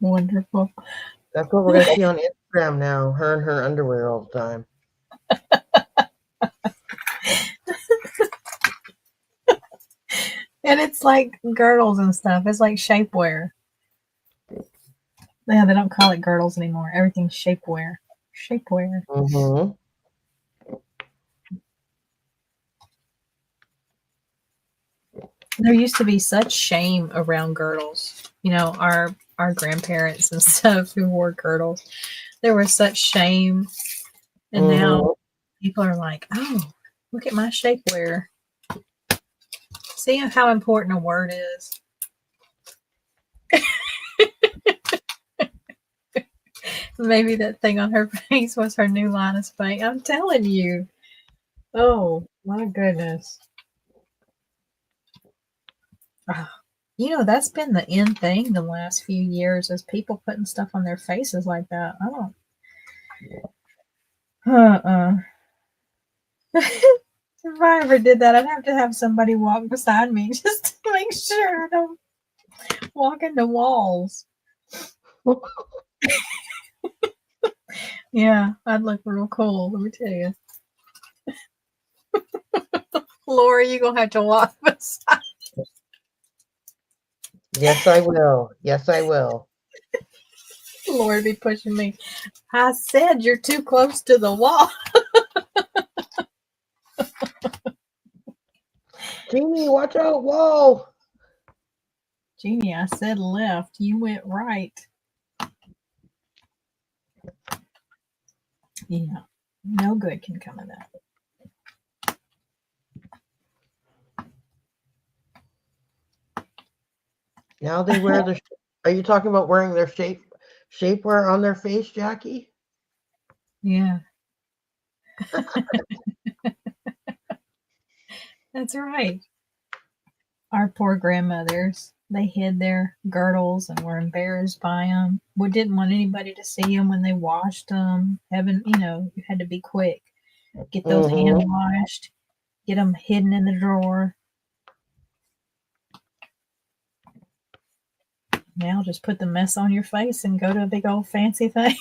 wonderful. That's what we're going to see on Instagram now. Her in her underwear all the time. And it's like girdles and stuff. It's like shapewear. Yeah, they don't call it girdles anymore. Everything's shapewear. Shapewear. Mm-hmm. There used to be such shame around girdles. You know, our grandparents and stuff who wore girdles. There was such shame. And now people are like, oh, look at my shapewear. See how important a word is. Maybe that thing on her face was her new line of spank. I'm telling you. Oh, my goodness. You know, that's been the in thing the last few years is people putting stuff on their faces like that. I don't. If I ever did that, I'd have to have somebody walk beside me just to make sure I don't walk into walls. Yeah, I'd look real cool, let me tell you. Laura, you're going to have to walk beside. Yes, I will. Yes, I will. Laura be pushing me. I said you're too close to the wall. Jeannie, watch out. Whoa. Jeannie, I said left. You went right. Yeah, no good can come of that. Now they wear the. Are you talking about wearing their shapewear on their face, Jackie? Yeah. That's right. Our poor grandmothers, they hid their girdles and were embarrassed by them. We didn't want anybody to see them when they washed them. Having, you know, you had to be quick. Get those hand washed. Get them hidden in the drawer. Now just put the mess on your face and go to a big old fancy thing.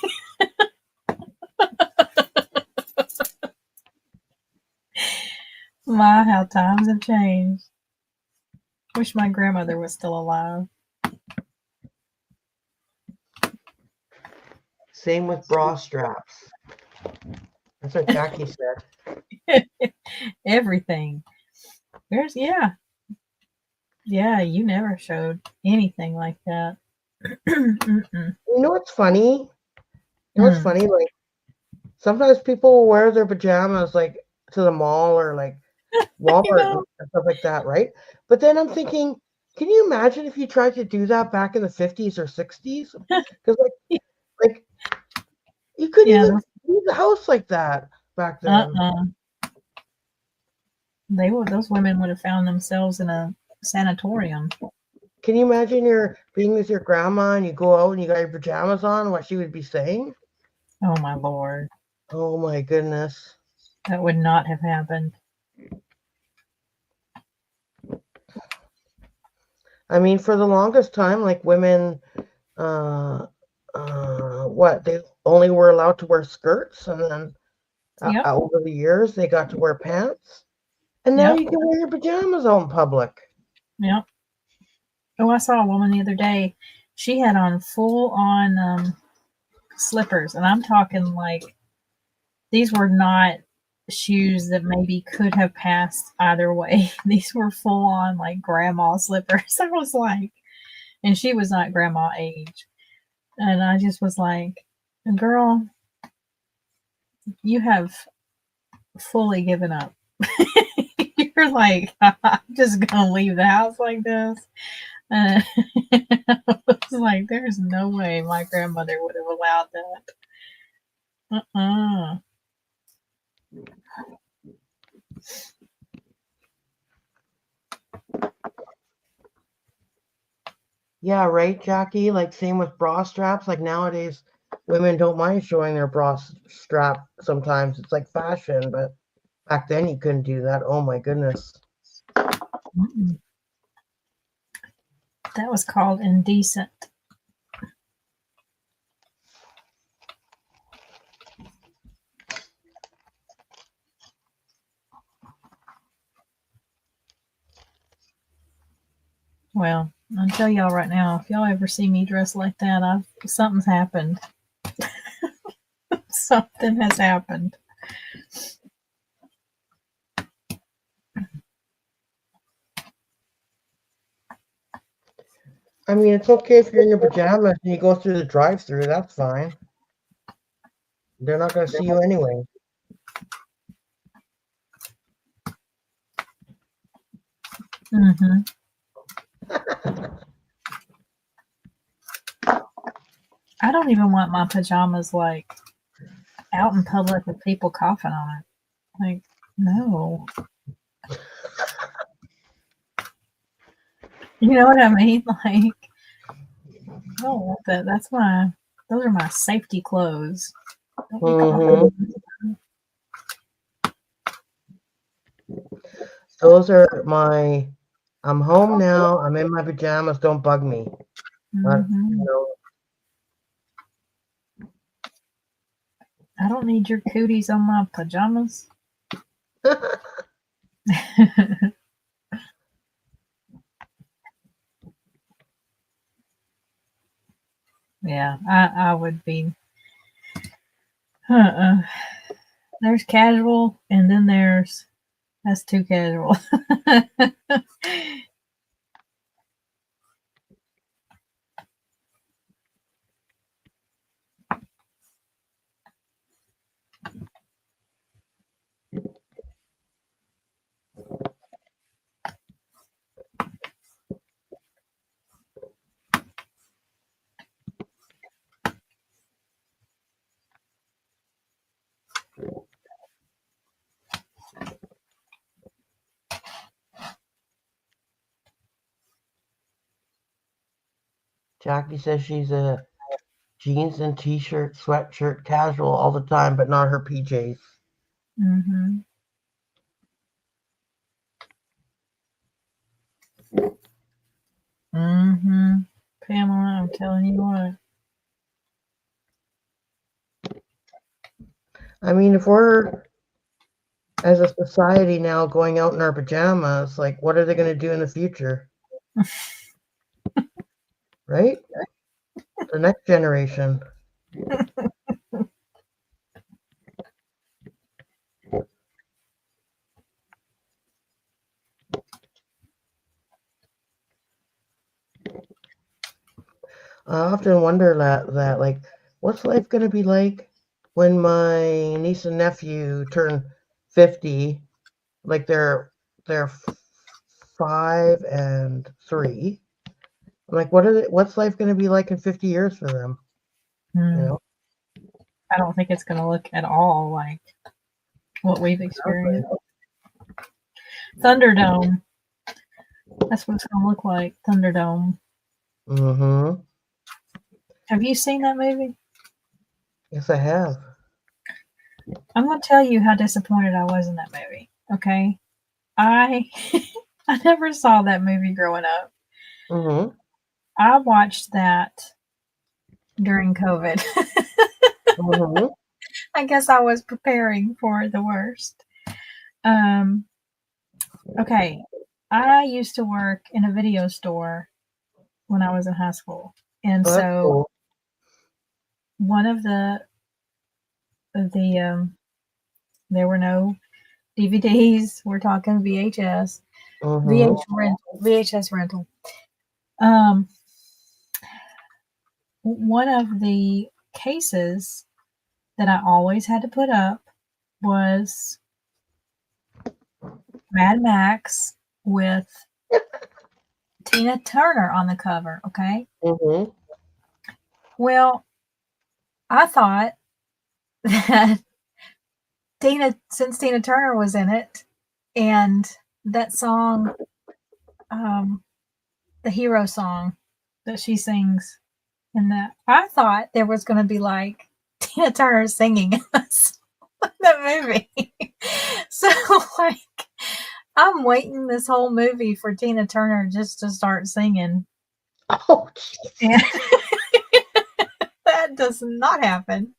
My, how times have changed. Wish my grandmother was still alive. Same with bra straps. That's what Jackie said. Everything. There's, yeah. Yeah, you never showed anything like that. You know what's funny? You know what's funny? Like sometimes people will wear their pajamas like to the mall or like Walmart and stuff like that, right? But then I'm thinking, can you imagine if you tried to do that back in the 50s or 60s? Because like you couldn't even leave the house like that back then. Those women would have found themselves in a sanatorium. Can you imagine you're being with your grandma and you go out and you got your pajamas on, what she would be saying? Oh my Lord. Oh my goodness. That would not have happened. I mean, for the longest time, like women, they only were allowed to wear skirts, and then over the years they got to wear pants, and now you can wear your pajamas out in public. Yep. Oh, I saw a woman the other day. She had on full-on slippers, and I'm talking like these were not shoes that maybe could have passed either way. These were full-on like grandma slippers. I was like, and she was not grandma age. And I just was like, girl, you have fully given up. You're like, I'm just going to leave the house like this. I was like, there's no way my grandmother would have allowed that. Yeah, right, Jackie? Like, same with bra straps. Like, nowadays, women don't mind showing their bra strap sometimes. It's like fashion, but back then you couldn't do that. Oh, my goodness. That was called indecent. Well, I'll tell y'all right now, if y'all ever see me dressed like that, something's happened. Something has happened. I mean, it's okay if you're in your pajamas and you go through the drive-thru. That's fine. They're not going to see you anyway. Mm-hmm. I don't even want my pajamas like out in public with people coughing on it. Like, no. You know what I mean? Like, I don't want that. Those are my safety clothes. Those are my, I'm home now. I'm in my pajamas. Don't bug me. But, I don't need your cooties on my pajamas. Yeah, I would be. There's casual, and then that's too casual. Jackie says she's a jeans and t-shirt, sweatshirt, casual all the time, but not her PJs. Mm-hmm. Mm-hmm. Pamela, I'm telling you what. I mean, if we're, as a society now, going out in our pajamas, like, what are they going to do in the future? Right? The next generation. I often wonder that like, what's life going to be like when my niece and nephew turn 50? Like, they're 5 and 3. I'm like, what's life going to be like in 50 years for them? You know? I don't think it's going to look at all like what we've experienced. Thunderdome. That's what it's going to look like. Thunderdome. Mm-hmm. Have you seen that movie? Yes, I have. I'm going to tell you how disappointed I was in that movie. Okay, I never saw that movie growing up. Mm-hmm. I watched that during COVID. Mm-hmm. I guess I was preparing for the worst. Okay, I used to work in a video store when I was in high school, and Oh, that's so cool. one of the there were no DVDs. We're talking VHS, VHS rental. One of the cases that I always had to put up was Mad Max with Tina Turner on the cover, okay? Mm-hmm. Well, I thought that since Tina Turner was in it, and that song, the hero song that she sings in that, I thought there was going to be like Tina Turner singing in that movie. So like, I'm waiting this whole movie for Tina Turner just to start singing. Oh, and that does not happen.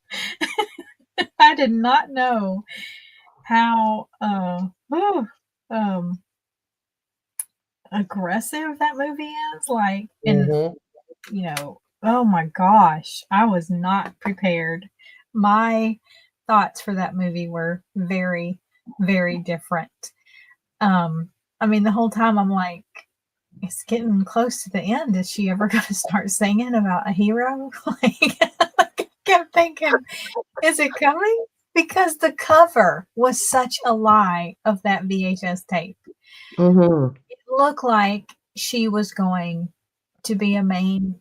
I did not know how aggressive that movie is. Like, and oh my gosh, I was not prepared. My thoughts for that movie were very, very different. I mean, the whole time I'm like, it's getting close to the end. Is she ever going to start singing about a hero? Like, I kept thinking, is it coming? Because the cover was such a lie of that VHS tape. Mm-hmm. It looked like she was going to be a main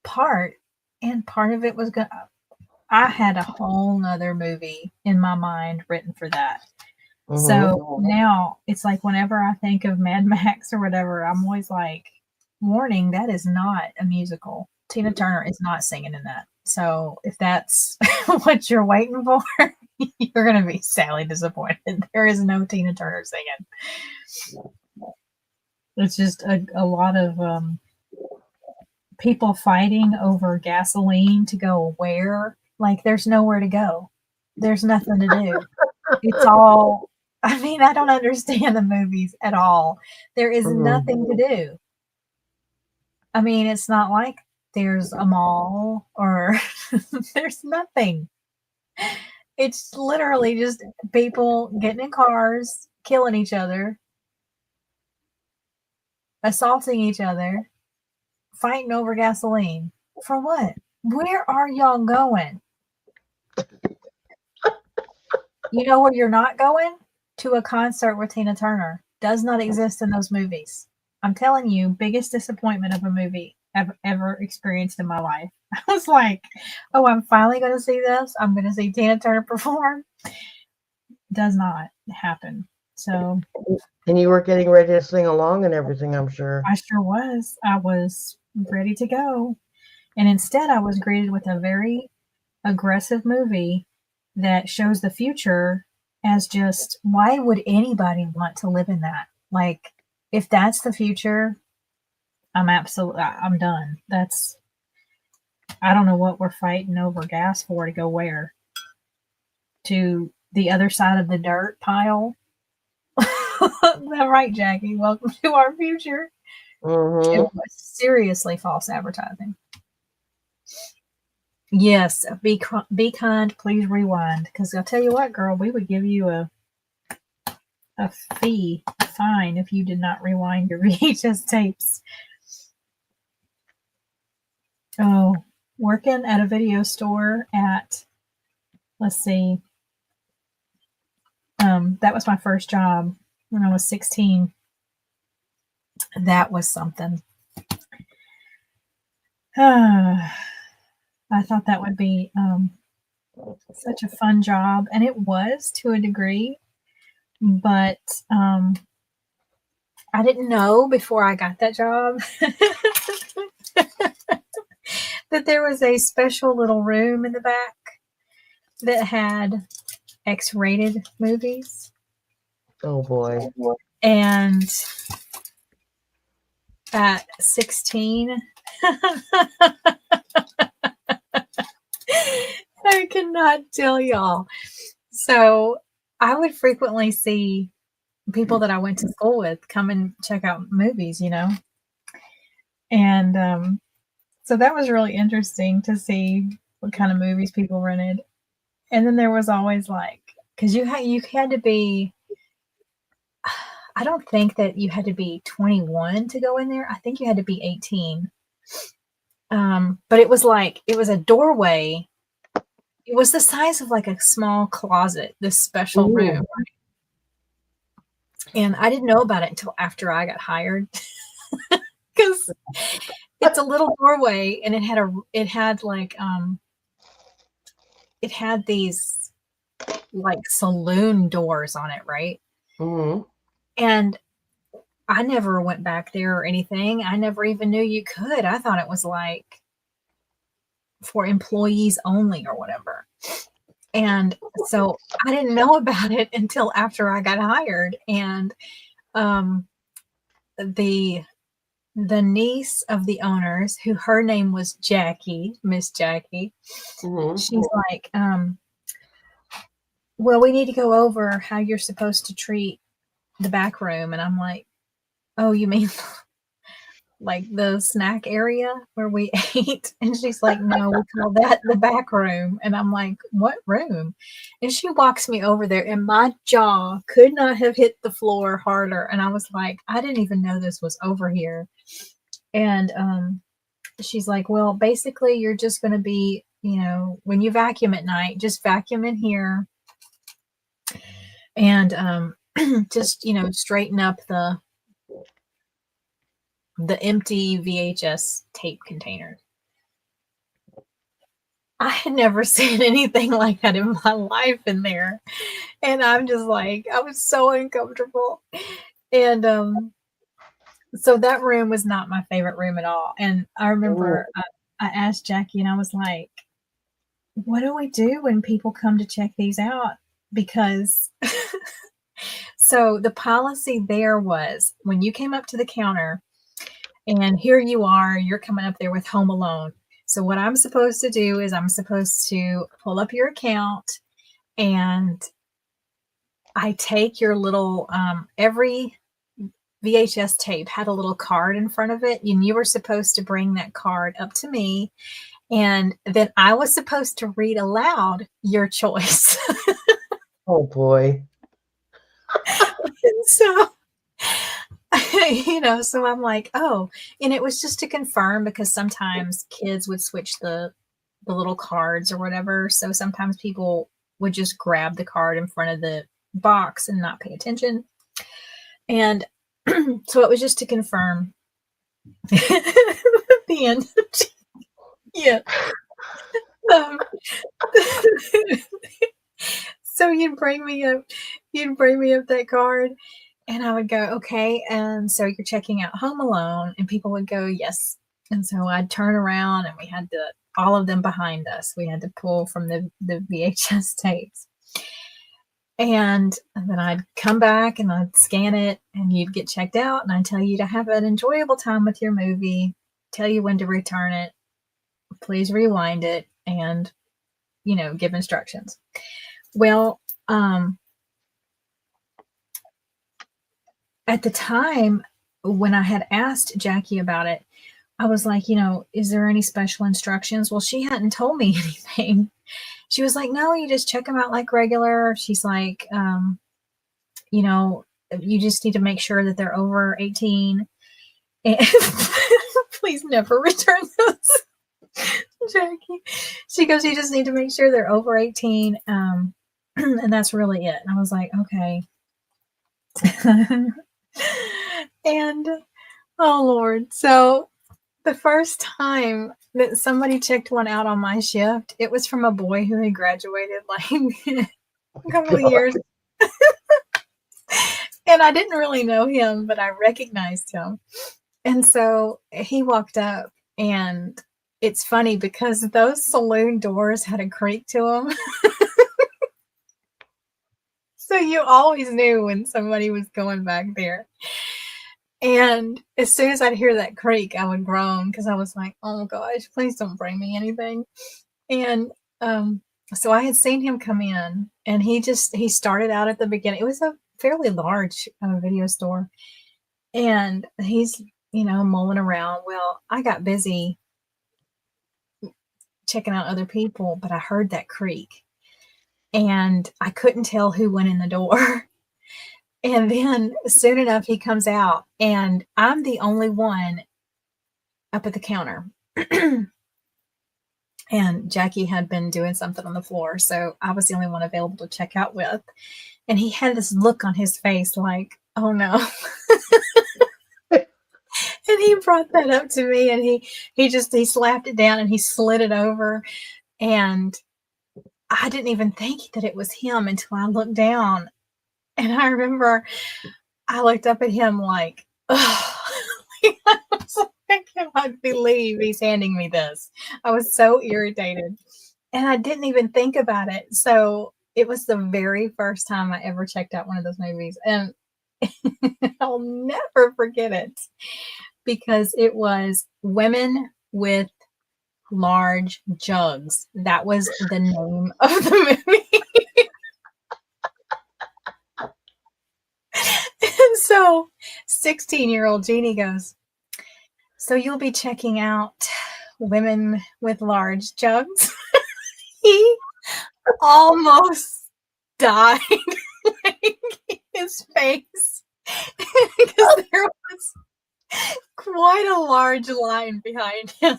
part, and part of it was going. I had a whole nother movie in my mind written for that. Mm-hmm. So now it's like whenever I think of Mad Max or whatever, I'm always like, warning, that is not a musical. Tina Turner is not singing in that. So if that's what you're waiting for, you're going to be sadly disappointed. There is no Tina Turner singing. It's just a lot of people fighting over gasoline to go where. Like, there's nowhere to go. There's nothing to do. It's all, I mean, I don't understand the movies at all. There is nothing to do. I mean, it's not like there's a mall or there's nothing. It's literally just people getting in cars, killing each other, assaulting each other, fighting over gasoline. For what? Where are y'all going? You know where you're not going? To a concert with Tina Turner. Does not exist in those movies. I'm telling you, biggest disappointment of a movie I've ever experienced in my life. I was like, oh, I'm finally going to see this. I'm going to see Tina Turner perform. Does not happen. So. And you were getting ready to sing along and everything, I'm sure. I sure was. I was ready to go. And instead, I was greeted with a very aggressive movie that shows the future as just, why would anybody want to live in that? Like, if that's the future, I'm done. I don't know what we're fighting over gas for, to go where? To the other side of the dirt pile? All right, Jackie, welcome to our future. Mm-hmm. It was seriously false advertising. Yes, be kind, please rewind. Because I'll tell you what, girl, we would give you a fine if you did not rewind your VHS tapes. Oh, working at a video store at, let's see, that was my first job when I was 16. That was something. I thought that would be such a fun job, and it was to a degree, but I didn't know before I got that job that there was a special little room in the back that had X-rated movies. Oh boy. And at 16, I cannot tell y'all. So I would frequently see people that I went to school with come and check out movies, And so that was really interesting to see what kind of movies people rented. And then there was always like, because you had to be, I don't think that you had to be 21 to go in there. I think you had to be 18. But it was a doorway. It was the size of like a small closet, this special room. And I didn't know about it until after I got hired because it's a little doorway and it had these like saloon doors on it, right? Mm-hmm. And I never went back there or anything. I never even knew you could. I thought it was like for employees only or whatever. And so I didn't know about it until after I got hired. And um, the niece of the owners, who her name was Jackie, Miss Jackie, Mm-hmm. she's like, well, we need to go over how you're supposed to treat the back room. And I'm like, oh, you mean like the snack area where we ate? And she's like, no, we call that the back room. And I'm like, what room? And she walks me over there and my jaw could not have hit the floor harder. And I was like, I didn't even know this was over here. And she's like, well, basically you're just going to be, when you vacuum at night, just vacuum in here and just, straighten up the empty VHS tape container. I had never seen anything like that in my life in there. And I'm just like, I was so uncomfortable. And so that room was not my favorite room at all. And I remember I asked Jackie and I was like, what do we do when people come to check these out? Because so the policy there was when you came up to the counter and here you are, you're coming up there with Home Alone. So what I'm supposed to do is I'm supposed to pull up your account and I take your little, every VHS tape had a little card in front of it, and you were supposed to bring that card up to me, and then I was supposed to read aloud your choice. Oh boy. So, so I'm like, oh, and it was just to confirm because sometimes kids would switch the little cards or whatever. So sometimes people would just grab the card in front of the box and not pay attention. And so it was just to confirm the end. Yeah. So you'd bring me up that card and I would go, okay. And so you're checking out Home Alone, and people would go, yes. And so I'd turn around and we had all of them behind us. We had to pull from the VHS tapes. And then I'd come back and I'd scan it and you'd get checked out and I'd tell you to have an enjoyable time with your movie, tell you when to return it, please rewind it, and, give instructions. Well, at the time when I had asked Jackie about it, I was like, is there any special instructions? Well, she hadn't told me anything. She was like, no, you just check them out like regular. She's like, you just need to make sure that they're over 18. And please never return those, Jackie. She goes, you just need to make sure they're over 18. And that's really it. And I was like, okay. And, oh, Lord. So the first time that somebody checked one out on my shift, it was from a boy who had graduated like a couple of years. And I didn't really know him, but I recognized him. And so he walked up, and it's funny because those saloon doors had a creak to them. So you always knew when somebody was going back there. And as soon as I'd hear that creak, I would groan because I was like, oh gosh, please don't bring me anything. And so I had seen him come in, and he started out at the beginning. It was a fairly large video store. And he's, mulling around. Well, I got busy checking out other people, but I heard that creak. And I couldn't tell who went in the door. And then soon enough, he comes out, and I'm the only one up at the counter. And Jackie had been doing something on the floor, so I was the only one available to check out with. And he had this look on his face like, Oh no. And he brought that up to me, and he slapped it down and he slid it over, and I didn't even think that it was him until I looked down, and I remember I looked up at him like, "Ugh." I was like, "I cannot believe he's handing me this." I was so irritated, and I didn't even think about it. So it was the very first time I ever checked out one of those movies, and I'll never forget it because it was Women with Large Jugs. That was the name of the movie. And so 16-year-old Jeannie goes, "So you'll be checking out Women with Large Jugs?" He almost died. Like, his face. Because there was quite a large line behind him.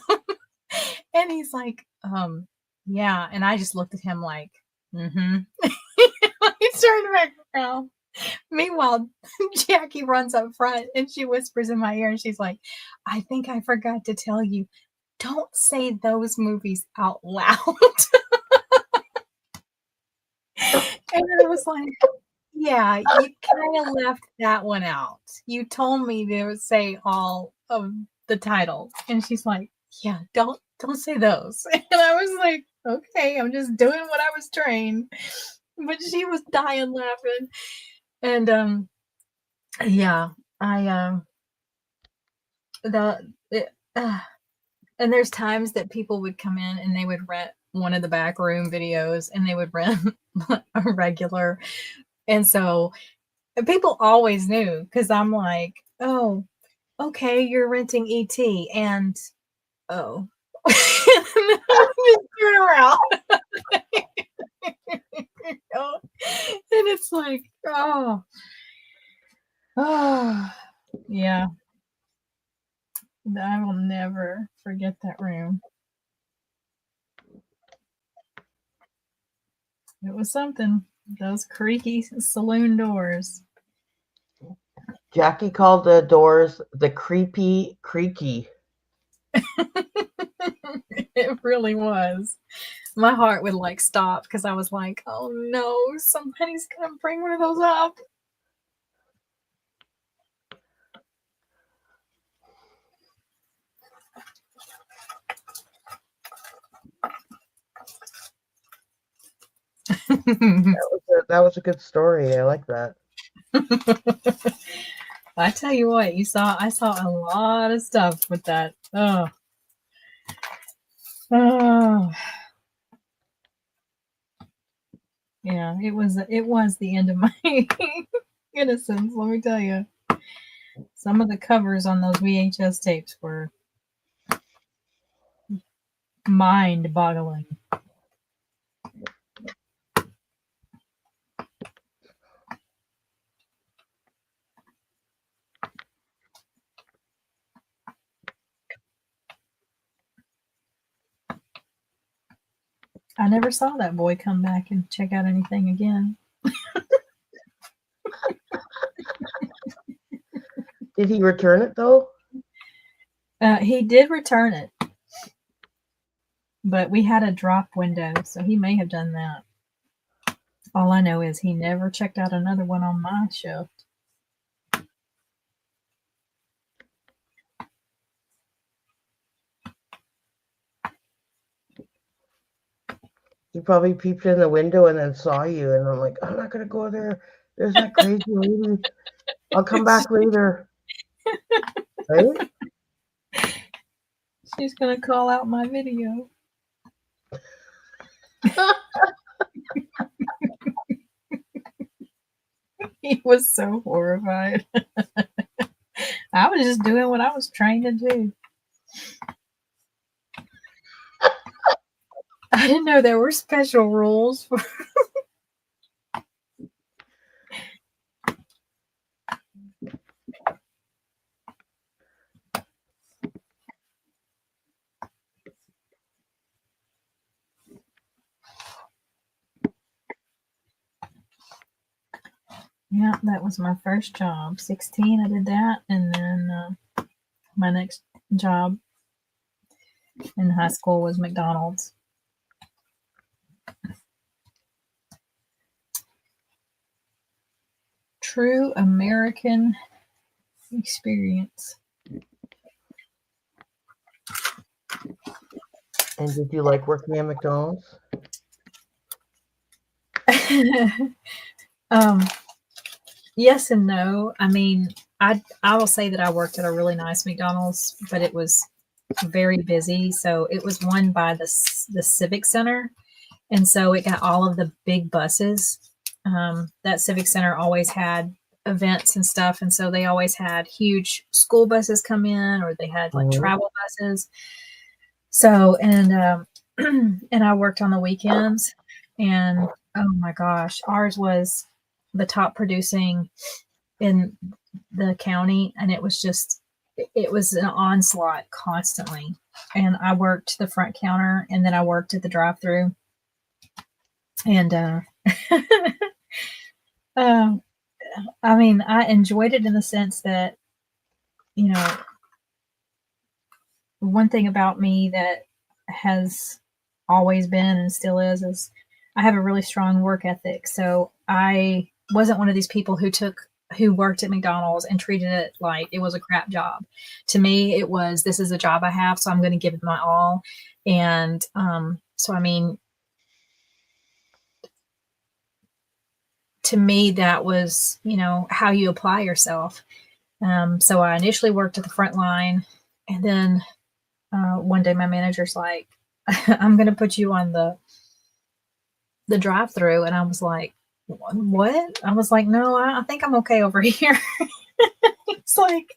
And he's like, yeah. And I just looked at him like, mm-hmm. He turned back around. Meanwhile, Jackie runs up front and she whispers in my ear and she's like, "I think I forgot to tell you, don't say those movies out loud." And I was like, "Yeah, you kind of left that one out. You told me to say all of the titles." And she's like, "Yeah, don't say those." And I was like, "Okay, I'm just doing what I was trained." But she was dying laughing. And yeah, I the it, and there's times that people would come in and they would rent one of the back room videos and they would rent a regular. And so people always knew because I'm like, "Oh, okay, you're renting ET." And oh, just turn around. Oh, and it's like, oh, oh, yeah. I will never forget that room. It was something. Those creaky saloon doors. Jackie called the doors the creepy creaky. It really was. My heart would like stop because I was like, "Oh no, somebody's gonna bring one of those up." That was a good story. I like that. I tell you what, I saw a lot of stuff with that. Oh. Oh. Yeah, it was the end of my innocence, let me tell you. Some of the covers on those VHS tapes were mind-boggling. I never saw that boy come back and check out anything again. Did he return it though? He did return it, but we had a drop window, so he may have done that. All I know is he never checked out another one on my shift. He probably peeped in the window and then saw you, and I'm like, "I'm not gonna go there. There's that crazy lady. I'll come back later." Right? She's gonna call out my video. He was so horrified. I was just doing what I was trained to do. I didn't know there were special rules for. Yeah, that was my first job. 16, I did that. And then my next job in high school was McDonald's. True American experience. And did you like working at McDonald's? Yes and no. I mean, I will say that I worked at a really nice McDonald's, but it was very busy. So it was one by the Civic Center, and so it got all of the big buses. That Civic Center always had events and stuff, and so they always had huge school buses come in, or they had like travel buses. So and and I worked on the weekends, and oh my gosh, ours was the top producing in the county, and it was an onslaught constantly. And I worked the front counter, and then I worked at the drive-through, and I mean, I enjoyed it in the sense that, you know, one thing about me that has always been and still is I have a really strong work ethic. So I wasn't one of these people who worked at McDonald's and treated it like it was a crap job. To me, it was, this is a job I have, so I'm going to give it my all. And so, I mean, to me, that was, how you apply yourself. So I initially worked at the front line, and then one day my manager's like, I'm going to put you on the drive-through. And I was like, what? I was like, no, I think I'm okay over here. It's like,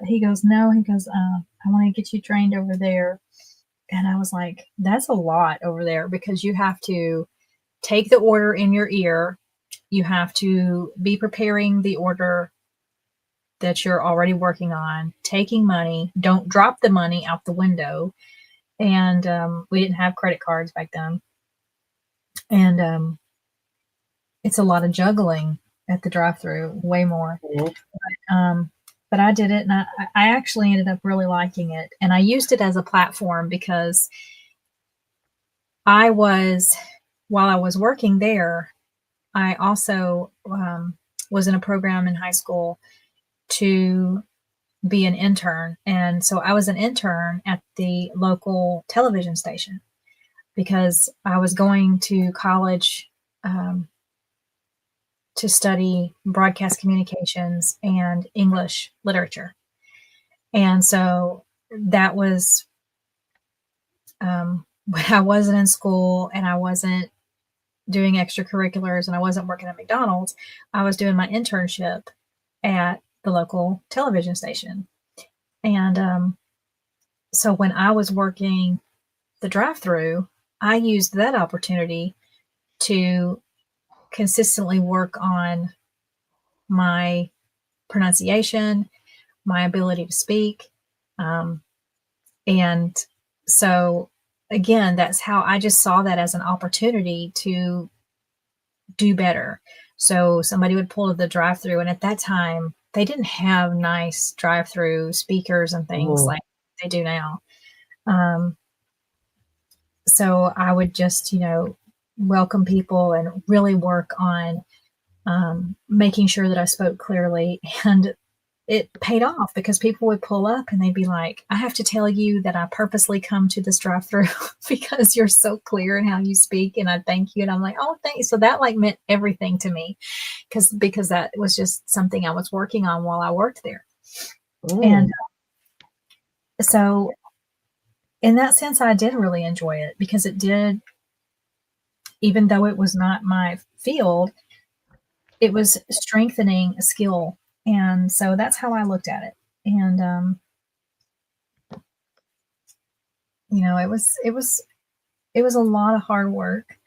he goes, no, he goes, I want to get you trained over there. And I was like, that's a lot over there, because you have to take the order in your ear. You have to be preparing the order that you're already working on, taking money, don't drop the money out the window. And we didn't have credit cards back then. And it's a lot of juggling at the drive-through, way more. But I did it, and I actually ended up really liking it. And I used it as a platform, because while I was working there, I also was in a program in high school to be an intern. And so I was an intern at the local television station, because I was going to college to study broadcast communications and English literature. And so that was when I wasn't in school and I wasn't doing extracurriculars and I wasn't working at McDonald's, I was doing my internship at the local television station. And so when I was working the drive-through, I used that opportunity to consistently work on my pronunciation, my ability to speak. And so, again, that's how I just saw that as an opportunity to do better. So somebody would pull to the drive-through, and at that time, they didn't have nice drive-through speakers and things like they do now. So I would just, welcome people and really work on making sure that I spoke clearly. And it paid off, because people would pull up and they'd be like, I have to tell you that I purposely come to this drive-through because you're so clear in how you speak, and I thank you. And I'm like, oh, thank you. So that meant everything to me, because that was just something I was working on while I worked there. And so in that sense, I did really enjoy it, because it did, even though it was not my field, it was strengthening a skill. And so that's how I looked at it. And, it was a lot of hard work.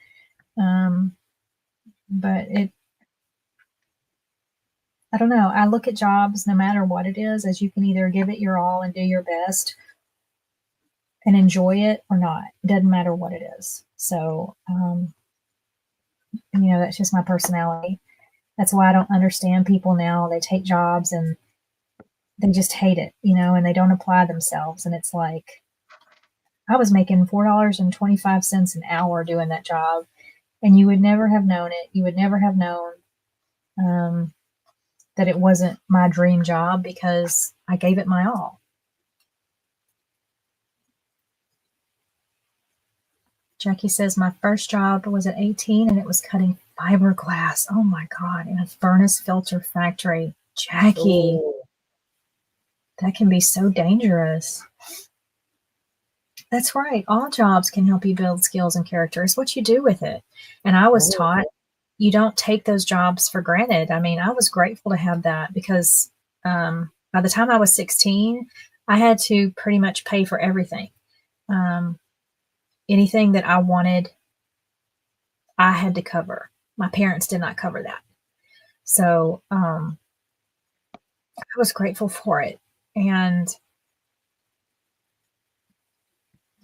But I don't know. I look at jobs, no matter what it is, as you can either give it your all and do your best and enjoy it, or not. It doesn't matter what it is. So, that's just my personality. That's why I don't understand people now. They take jobs and they just hate it, and they don't apply themselves. And it's like, I was making $4.25 an hour doing that job, and you would never have known it. You would never have known that it wasn't my dream job because I gave it my all. Jackie says, my first job was at 18 and it was cutting fiberglass. Oh my God, in a furnace filter factory. Jackie, that can be so dangerous. That's right. All jobs can help you build skills and character. It's what you do with it. And I was taught you don't take those jobs for granted. I mean, I was grateful to have that because by the time I was 16, I had to pretty much pay for everything. Anything that I wanted, I had to cover. My parents did not cover that. So I was grateful for it. And,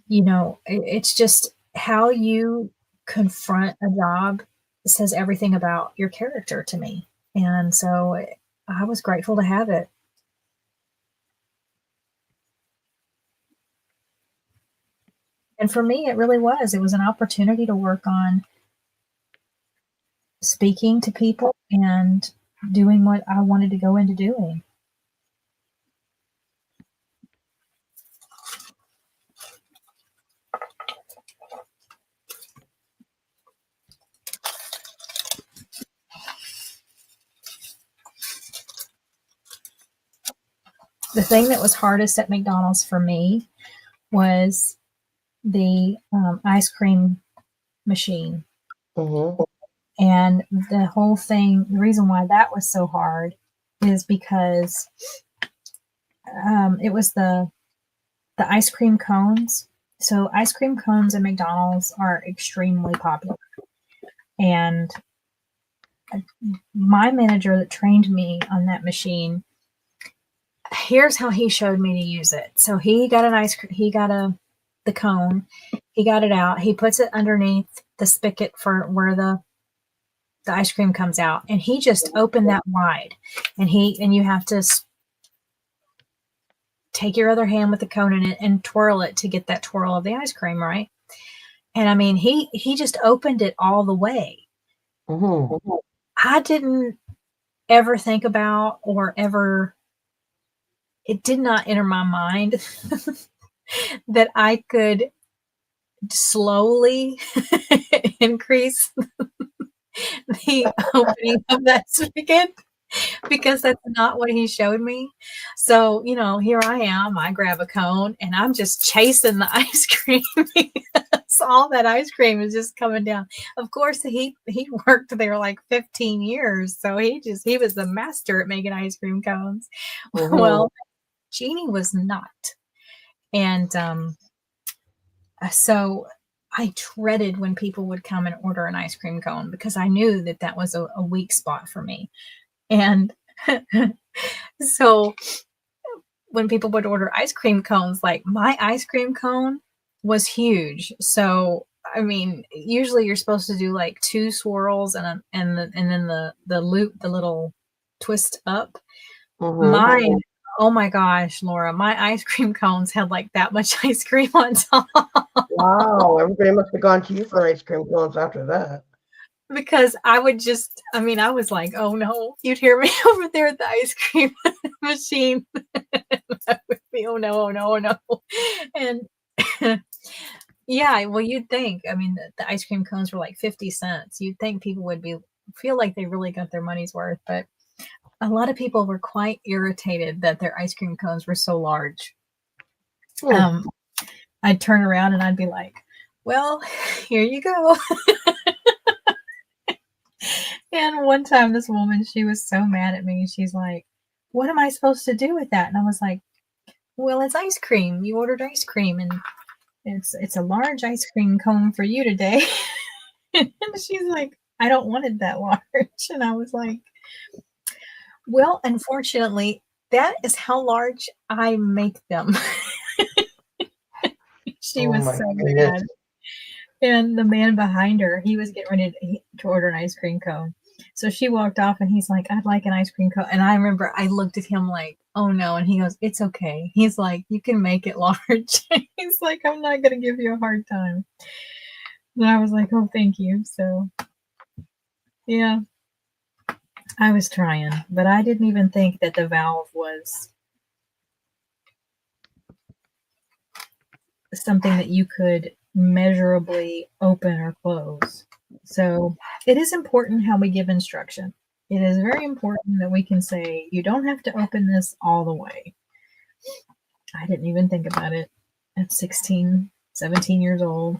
it's just how you confront a job says everything about your character to me. And so I was grateful to have it. And for me, it really was. It was an opportunity to work on speaking to people and doing what I wanted to go into doing. The thing that was hardest at McDonald's for me was the ice cream machine. Mm-hmm. And the whole thing, the reason why that was so hard is because it was the ice cream cones. So ice cream cones at McDonald's are extremely popular. And my manager that trained me on that machine, here's how he showed me to use it. So he got the cone, he got it out, he puts it underneath the spigot for where the ice cream comes out, and he just opened that wide, and you have to take your other hand with the cone in it and twirl it to get that twirl of the ice cream, right? And I mean, he just opened it all the way. Mm-hmm. I didn't ever think about it did not enter my mind that I could slowly increase the opening of that spigot, because that's not what he showed me. So, here I am, I grab a cone and I'm just chasing the ice cream. So all that ice cream is just coming down. Of course, he worked there like 15 years. So he was the master at making ice cream cones. Mm-hmm. Well, Jeannie was not. And so I dreaded when people would come and order an ice cream cone because I knew that was a weak spot for me. And so when people would order ice cream cones, like my ice cream cone was huge. So, I mean, usually you're supposed to do like 2 swirls and then the loop, the little twist up. Mm-hmm. Mine, oh my gosh, Laura, my ice cream cones had like that much ice cream on top. Wow, everybody must have gone to you for ice cream cones after that. Because I was like, oh no, you'd hear me over there at the ice cream machine. I would be, oh no, oh no, oh no. And yeah, well, you'd think, I mean, the ice cream cones were like 50 cents. You'd think people would feel like they really got their money's worth, but a lot of people were quite irritated that their ice cream cones were so large. I'd turn around and I'd be like, well, here you go. And one time this woman, she was so mad at me. She's like, what am I supposed to do with that? And I was like, well, it's ice cream. You ordered ice cream and it's a large ice cream cone for you today. And she's like, I don't want it that large. And I was like, well, unfortunately, that is how large I make them. She was so mad. And the man behind her, he was getting ready to order an ice cream cone. So she walked off and he's like, I'd like an ice cream cone. And I remember I looked at him like, oh no. And he goes, it's okay. He's like, you can make it large. He's like, I'm not going to give you a hard time. And I was like, oh, thank you. So yeah, I was trying, but I didn't even think that the valve was something that you could measurably open or close. So it is important how we give instruction. It is very important that we can say, you don't have to open this all the way. I didn't even think about it at 16, 17 years old.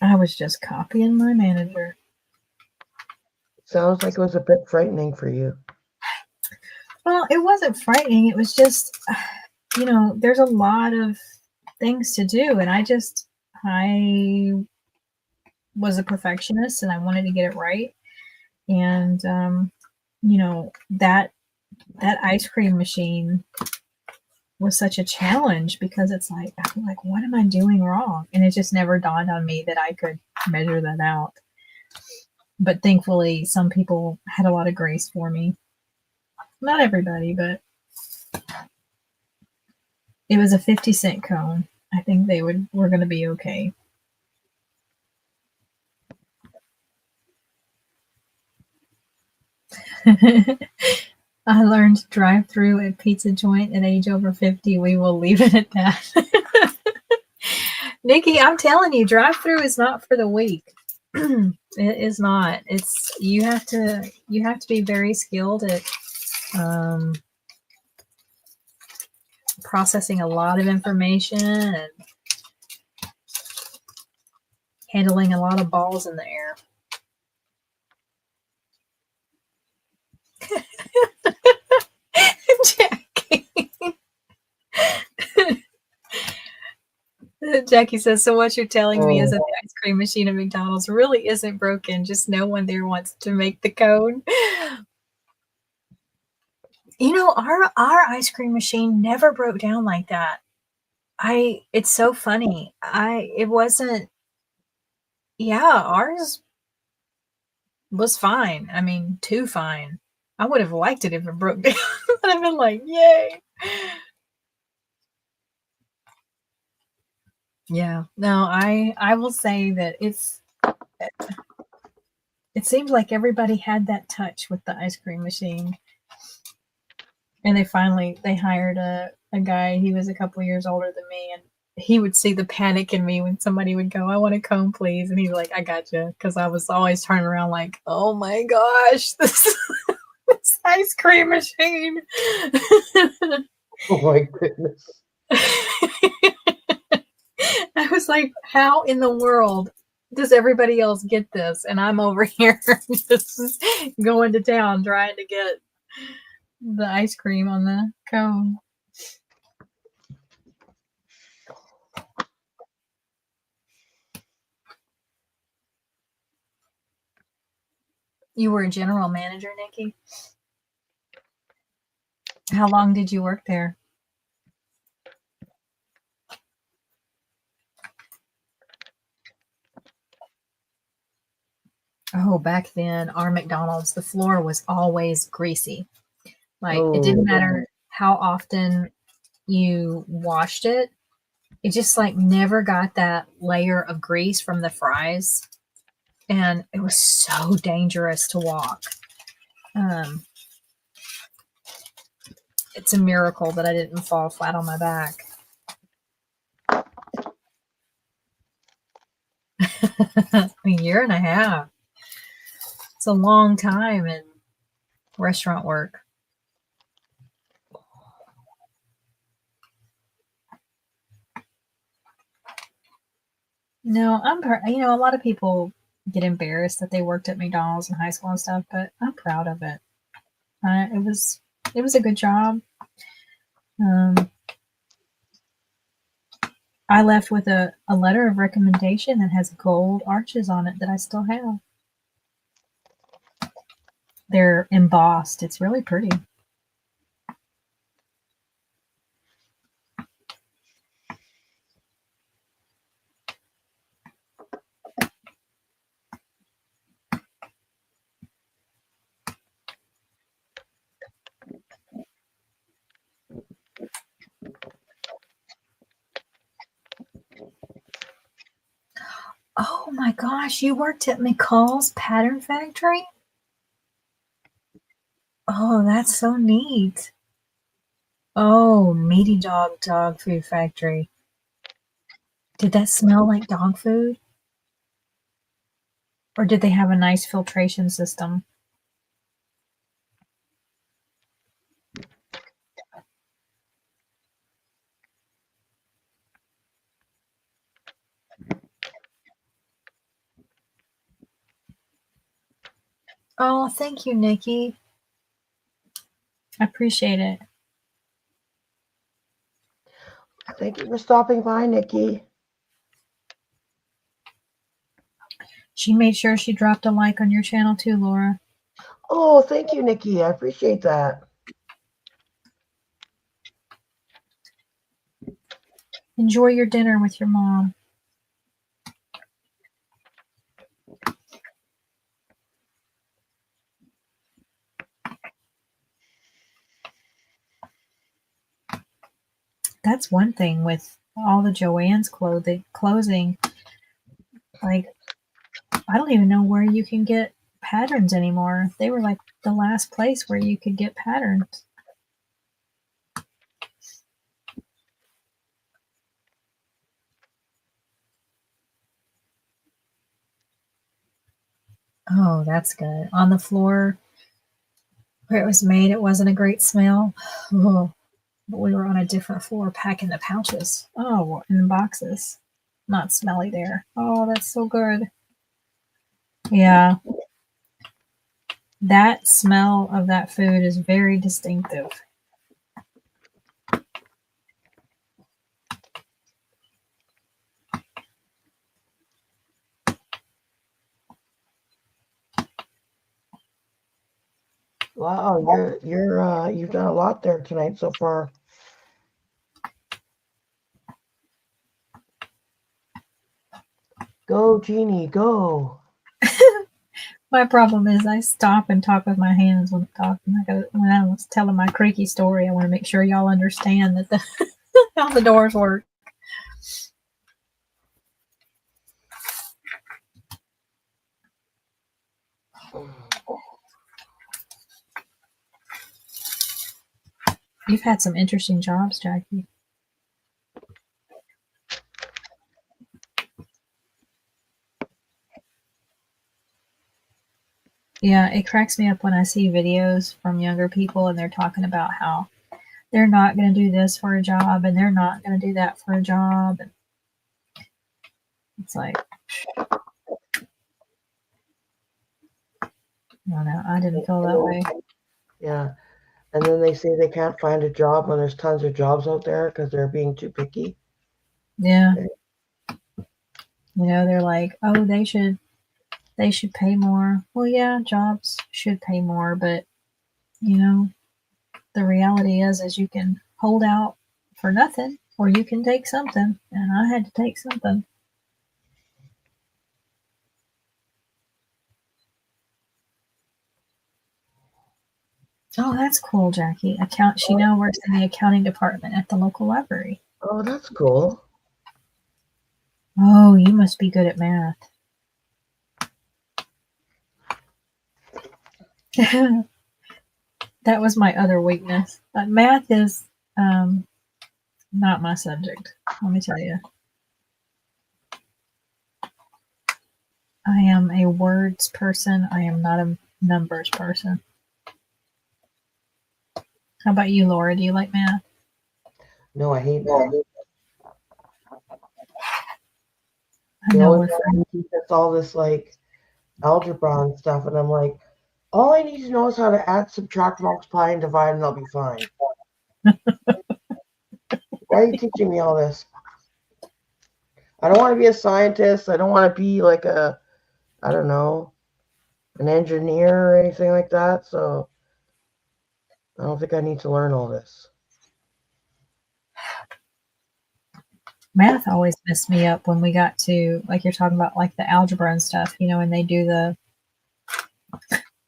I was just copying my manager. Sounds like it was a bit frightening for you. Well, it wasn't frightening. It was just, there's a lot of things to do. And I was a perfectionist and I wanted to get it right. And, that ice cream machine was such a challenge because it's like, I'm like, what am I doing wrong? And it just never dawned on me that I could measure that out. But thankfully, some people had a lot of grace for me. Not everybody, but it was a 50-cent cone. I think were going to be okay. I learned drive-through at pizza joint at age over 50. We will leave it at that. Nikki, I'm telling you, drive-through is not for the weak. It is not. You have to be very skilled at processing a lot of information and handling a lot of balls in the air. Jackie says, so what you're telling me is that the ice cream machine at McDonald's really isn't broken, just no one there wants to make the cone. Our ice cream machine never broke down like that. It's so funny. It wasn't, ours was fine. I mean, too fine. I would have liked it if it broke down. I'd been like, yay. Yeah, no, I will say that it seems like everybody had that touch with the ice cream machine. And they hired a guy. He was a couple years older than me, and he would see the panic in me when somebody would go, I want a cone, please. And he's like, I got you. Because I was always turning around like, oh my gosh, this ice cream machine. Oh my goodness. I was like, how in the world does everybody else get this? And I'm over here just going to town trying to get the ice cream on the cone. You were a general manager, Nikki? How long did you work there? Oh, back then, our McDonald's, the floor was always greasy. Like, it didn't matter how often you washed it. It just, like, never got that layer of grease from the fries. And it was so dangerous to walk. It's a miracle that I didn't fall flat on my back. A year and a half. It's a long time in restaurant work. No, a lot of people get embarrassed that they worked at McDonald's in high school and stuff, but I'm proud of it. It was a good job. I left with a letter of recommendation that has gold arches on it that I still have. They're embossed. It's really pretty. Oh my gosh, you worked at McCall's Pattern Factory? Oh, that's so neat. Oh, Meaty Dog Food Factory. Did that smell like dog food? Or did they have a nice filtration system? Oh, thank you, Nikki. I appreciate it. Thank you for stopping by, Nikki. She made sure she dropped a like on your channel too, Laura. Oh, thank you, Nikki. I appreciate that. Enjoy your dinner with your mom. That's one thing with all the Joann's closing. Like, I don't even know where you can get patterns anymore. They were like the last place where you could get patterns. Oh, that's good. On the floor where it was made, it wasn't a great smell. Oh, but we were on a different floor packing the pouches. Oh, in boxes. Not smelly there. Oh, that's so good. Yeah. That smell of that food is very distinctive. Wow, you've done a lot there tonight so far. Go, Jeannie, go. My problem is I stop and talk with my hands when I'm talking. When I was telling my creaky story, I want to make sure y'all understand that how the doors work. You've had some interesting jobs, Jackie. Yeah, it cracks me up when I see videos from younger people and they're talking about how they're not going to do this for a job and they're not going to do that for a job. And it's like, no, I didn't feel that way. Yeah. And then they say they can't find a job when there's tons of jobs out there because they're being too picky. Yeah. They're like, oh, they should pay more. Well, yeah, jobs should pay more, but the reality is you can hold out for nothing or you can take something, and I had to take something. Oh, that's cool, Jackie. She now works in the accounting department at the local library. Oh, that's cool. Oh, you must be good at math. That was my other weakness. Math is not my subject, let me tell you. I am a words person. I am not a numbers person. How about you, Laura? Do you like math? No, I hate math. I know we're It's all this like algebra and stuff, and I'm like, all I need to know is how to add, subtract, multiply, and divide, and I'll be fine. Why are you teaching me all this? I don't want to be a scientist. I don't want to be like I don't know, an engineer or anything like that. So I don't think I need to learn all this. Math always messed me up when we got to, like you're talking about, like the algebra and stuff, and they do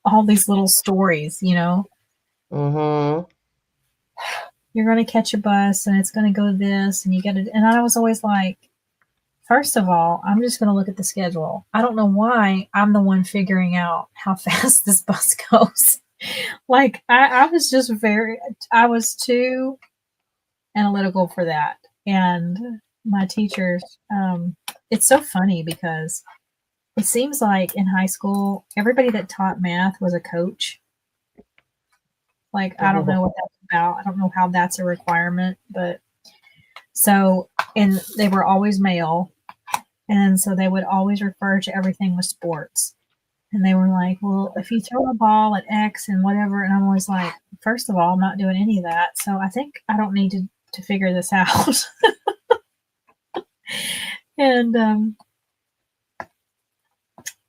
all these little stories, Mm-hmm. You're going to catch a bus and it's going to go this and you get it. And I was always like, first of all, I'm just going to look at the schedule. I don't know why I'm the one figuring out how fast this bus goes. Like, I was just I was too analytical for that. And my teachers, it's so funny because it seems like in high school, everybody that taught math was a coach. Like, I don't know what that's about. I don't know how that's a requirement, but so, and they were always male. And so they would always refer to everything with sports. And they were like, well, if you throw a ball at X and whatever, and I'm always like, first of all, I'm not doing any of that. So I think I don't need to figure this out. And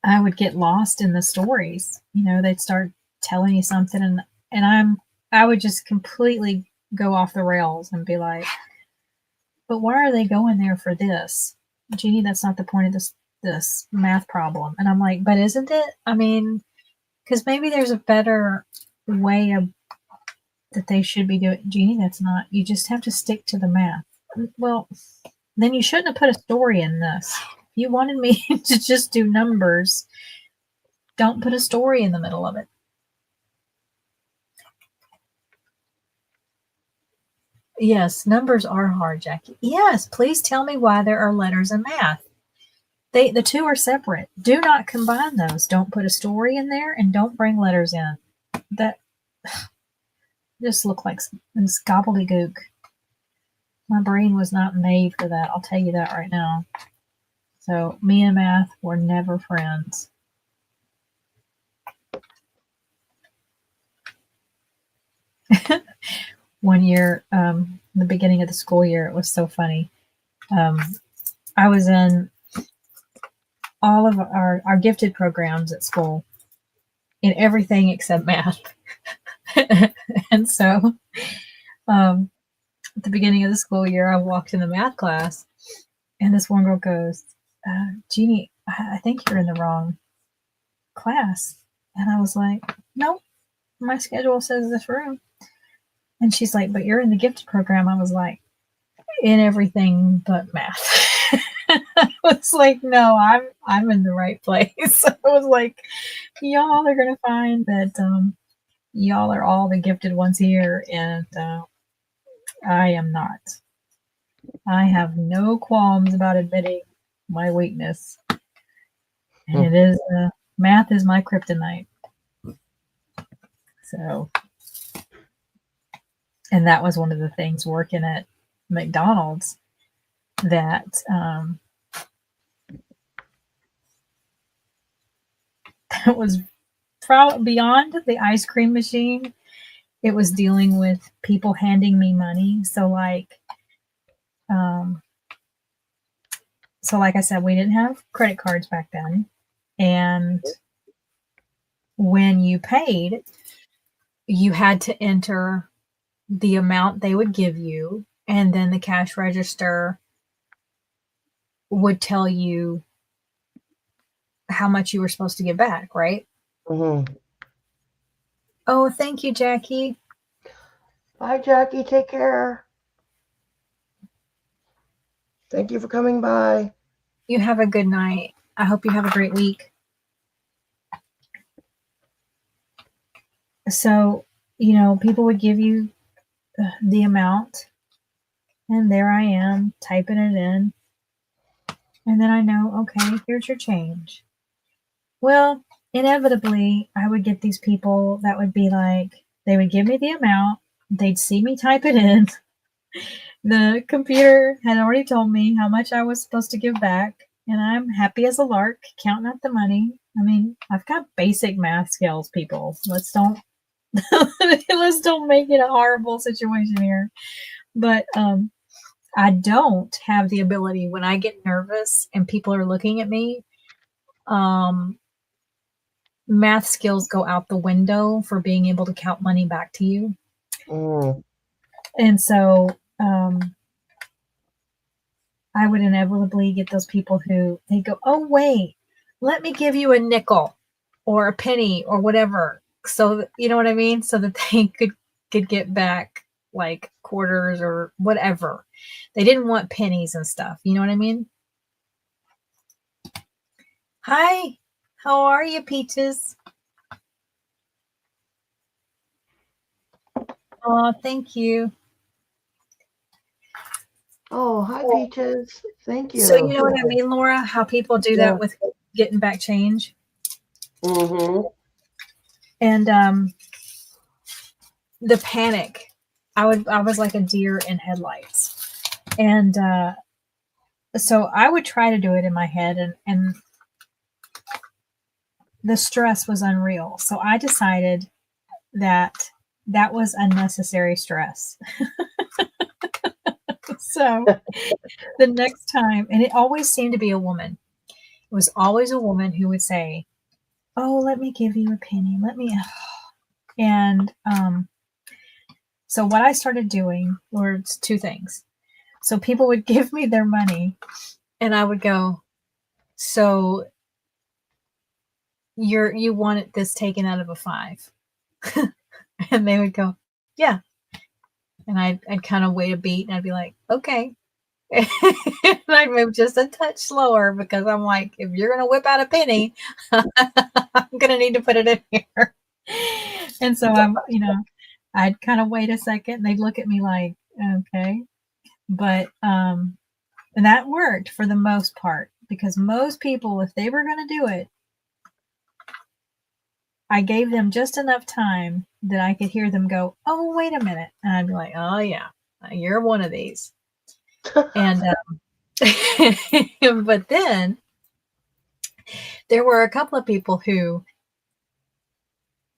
I would get lost in the stories. You know, they'd start telling you something and I would just completely go off the rails and be like, but why are they going there for this? Jeannie, that's not the point of this math problem. And I'm like, but isn't it? I mean, because maybe there's a better way that they should be doing. Jeannie, that's not. You just have to stick to the math. Well, then you shouldn't have put a story in this. If you wanted me to just do numbers, don't put a story in the middle of it. Yes, numbers are hard, Jackie. Yes, please tell me why there are letters in math. The two are separate. Do not combine those. Don't put a story in there and don't bring letters in. That just look like some gobbledygook. My brain was not made for that. I'll tell you that right now. So me and math were never friends. One year, in the beginning of the school year, it was so funny. I was in all of our gifted programs at school in everything except math. And so at the beginning of the school year, I walked in the math class and this one girl goes, Jeannie, I think you're in the wrong class. And I was like, nope, my schedule says this room. And she's like, but you're in the gifted program. I was like, in everything but math. I was like, no, I'm in the right place. I was like, y'all are gonna find that y'all are all the gifted ones here, and I am not. I have no qualms about admitting my weakness, and it is math is my kryptonite. So, and that was one of the things working at McDonald's that that was probably beyond the ice cream machine. It was dealing with people handing me money. So like I said, we didn't have credit cards back then. And when you paid, you had to enter the amount they would give you, and then the cash register would tell you how much you were supposed to give back, right? Mm-hmm. Oh, thank you, Jackie. Bye, Jackie. Take care. Thank you for coming by. You have a good night. I hope you have a great week. So, you know, people would give you the amount, and there I am typing it in. And then I know, okay, here's your change. Well, inevitably, I would get these people that would be like, they would give me the amount, they'd see me type it in. The computer had already told me how much I was supposed to give back, and I'm happy as a lark counting out the money. I mean, I've got basic math skills, people. Let's don't make it a horrible situation here. But I don't have the ability when I get nervous and people are looking at me. Math skills go out the window for being able to count money back to you. And so I would inevitably get those people who they go, oh, wait, let me give you a nickel or a penny or whatever. So, you know what I mean? So that they could get back like quarters or whatever. They didn't want pennies and stuff. You know what I mean? Hi, how are you, Peaches? Oh, thank you. Oh, hi, Peaches. Thank So you you. know what I mean, Laura? How people do Yeah. that with getting back change, Mm-hmm. and the panic. I was like a deer in headlights, and so I would try to do it in my head, and the stress was unreal. So I decided that that was unnecessary stress. So the next time, and it always seemed to be a woman. It was always a woman who would say, "Oh, let me give you a penny. Let me." And so what I started doing were two things. So people would give me their money, and I would go, "So you wanted this taken out of a 5?" And they would go, "Yeah." And I'd kind of wait a beat, and I'd be like, "Okay." And I'd move just a touch slower because I'm like, if you're gonna whip out a penny, I'm gonna need to put it in here. And so I'd kind of wait a second, and they'd look at me like, okay. But and that worked for the most part because most people, if they were gonna do it, I gave them just enough time that I could hear them go, "Oh, wait a minute," and I'd be like, "Oh yeah, you're one of these." And but then there were a couple of people who,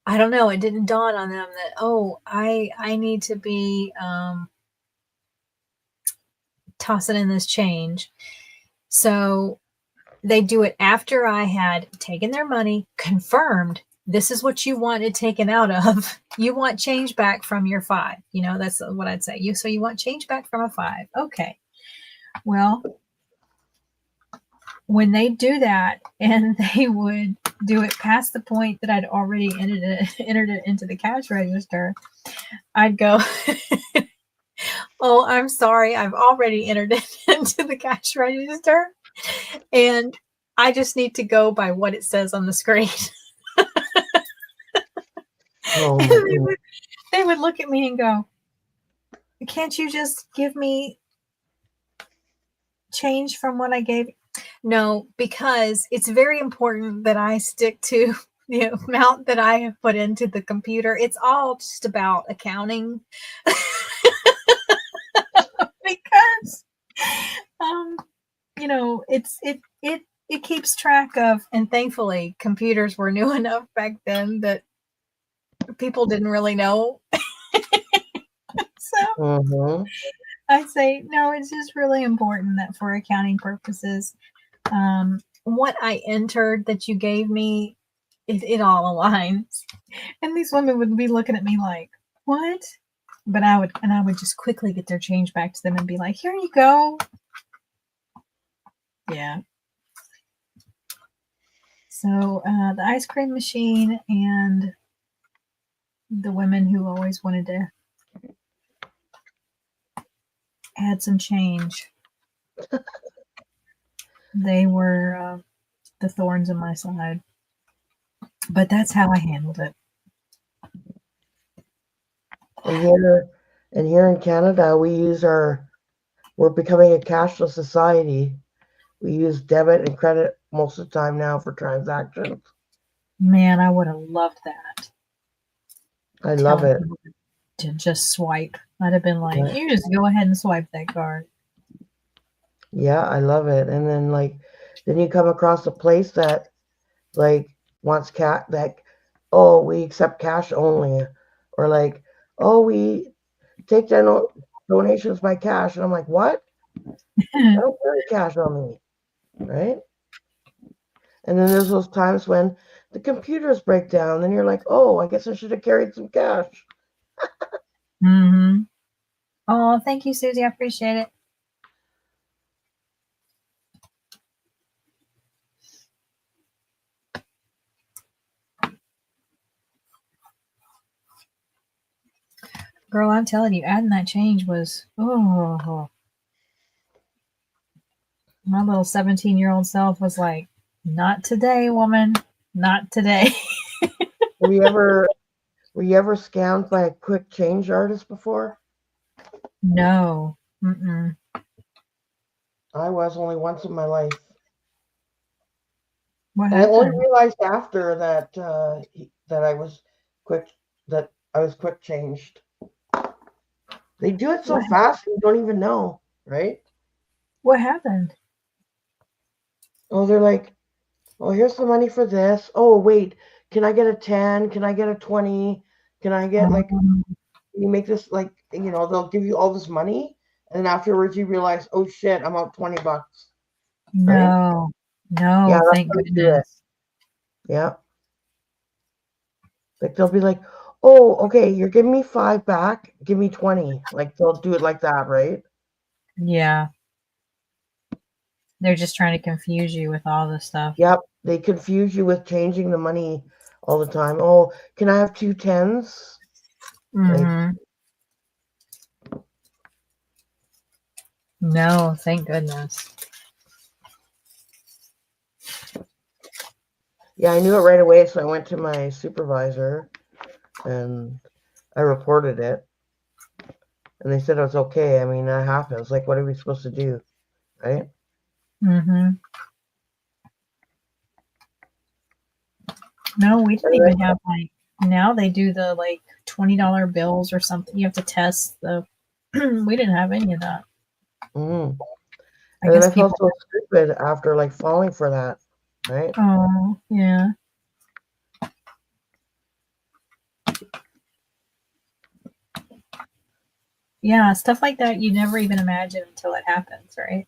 I don't know, it didn't dawn on them that, oh, I need to be tossing in this change. So they do it after I had taken their money, confirmed this is what you wanted taken out of. You want change back from your 5. That's what I'd say. So you want change back from a 5. Okay. Well, when they do that and they would do it past the point that I'd already entered it into the cash register, I'd go, "Oh, I'm sorry. I've already entered it into the cash register, and I just need to go by what it says on the screen." Oh And my God. they would look at me and go, "Can't you just give me change from what I gave?" No, because it's very important that I stick to the amount that I have put into the computer. It's all just about accounting. Because um it keeps track of, and thankfully computers were new enough back then that people didn't really know. So Mm-hmm. I say, no, it's just really important that for accounting purposes, what I entered that you gave me, it all aligns. And these women would be looking at me like, what? But I would just quickly get their change back to them and be like, here you go. Yeah. So the ice cream machine and the women who always wanted to add some change, they were the thorns in my side. But that's how I handled it. And here in Canada, we're becoming a cashless society. We use debit and credit most of the time now for transactions. Man, I would have loved that. I love Telling it. people to just swipe. I'd have been like, Yeah, you just go ahead and swipe that card. yeah, I love it. And then then you come across a place that like wants cat that, oh, we accept cash only, or like, oh, we take donations by cash, and I'm like, what? I don't carry cash on me, right? And then there's those times when the computers break down, then you're like, oh, I guess I should have carried some cash. Mm-hmm. Oh, thank you, Susie. I appreciate it. Girl, I'm telling you, adding that change was, oh, my little 17-year-old self was like, Not today, woman. Not today. Were you ever scammed by a quick change artist before? No. Mm-mm. I was only once in my life. What And I only happened? realized after that that I was quick changed. They do it so What, fast you don't even know, right? what happened? Oh, they're like, oh, here's the money for this. Oh, wait, can I get a 10? Can I get a 20? Can I get you make this they'll give you all this money, and then afterwards you realize, oh shit, I'm out $20, right? No. Yeah, No, that's thank how they do it. goodness. Yeah. Like they'll be like, oh, okay, you're giving me 5 back, give me 20. Like they'll do it like that, right? Yeah. They're just trying to confuse you with all this stuff. Yep. They confuse you with changing the money all the time. Oh, can I have 2 10s? Like, Mm-hmm. No, thank goodness. yeah, I knew it right away, so I went to my supervisor and I reported it. And they said it was okay. I mean, that happens. Like, what are we supposed to do? Right? Mm-hmm. No, we didn't And then, even have now they do the $20 bills or something. You have to test the we didn't have any of that. and I then guess I felt people so stupid after falling for that. Right? Oh, yeah. Yeah, stuff like that you never even imagine until it happens, right?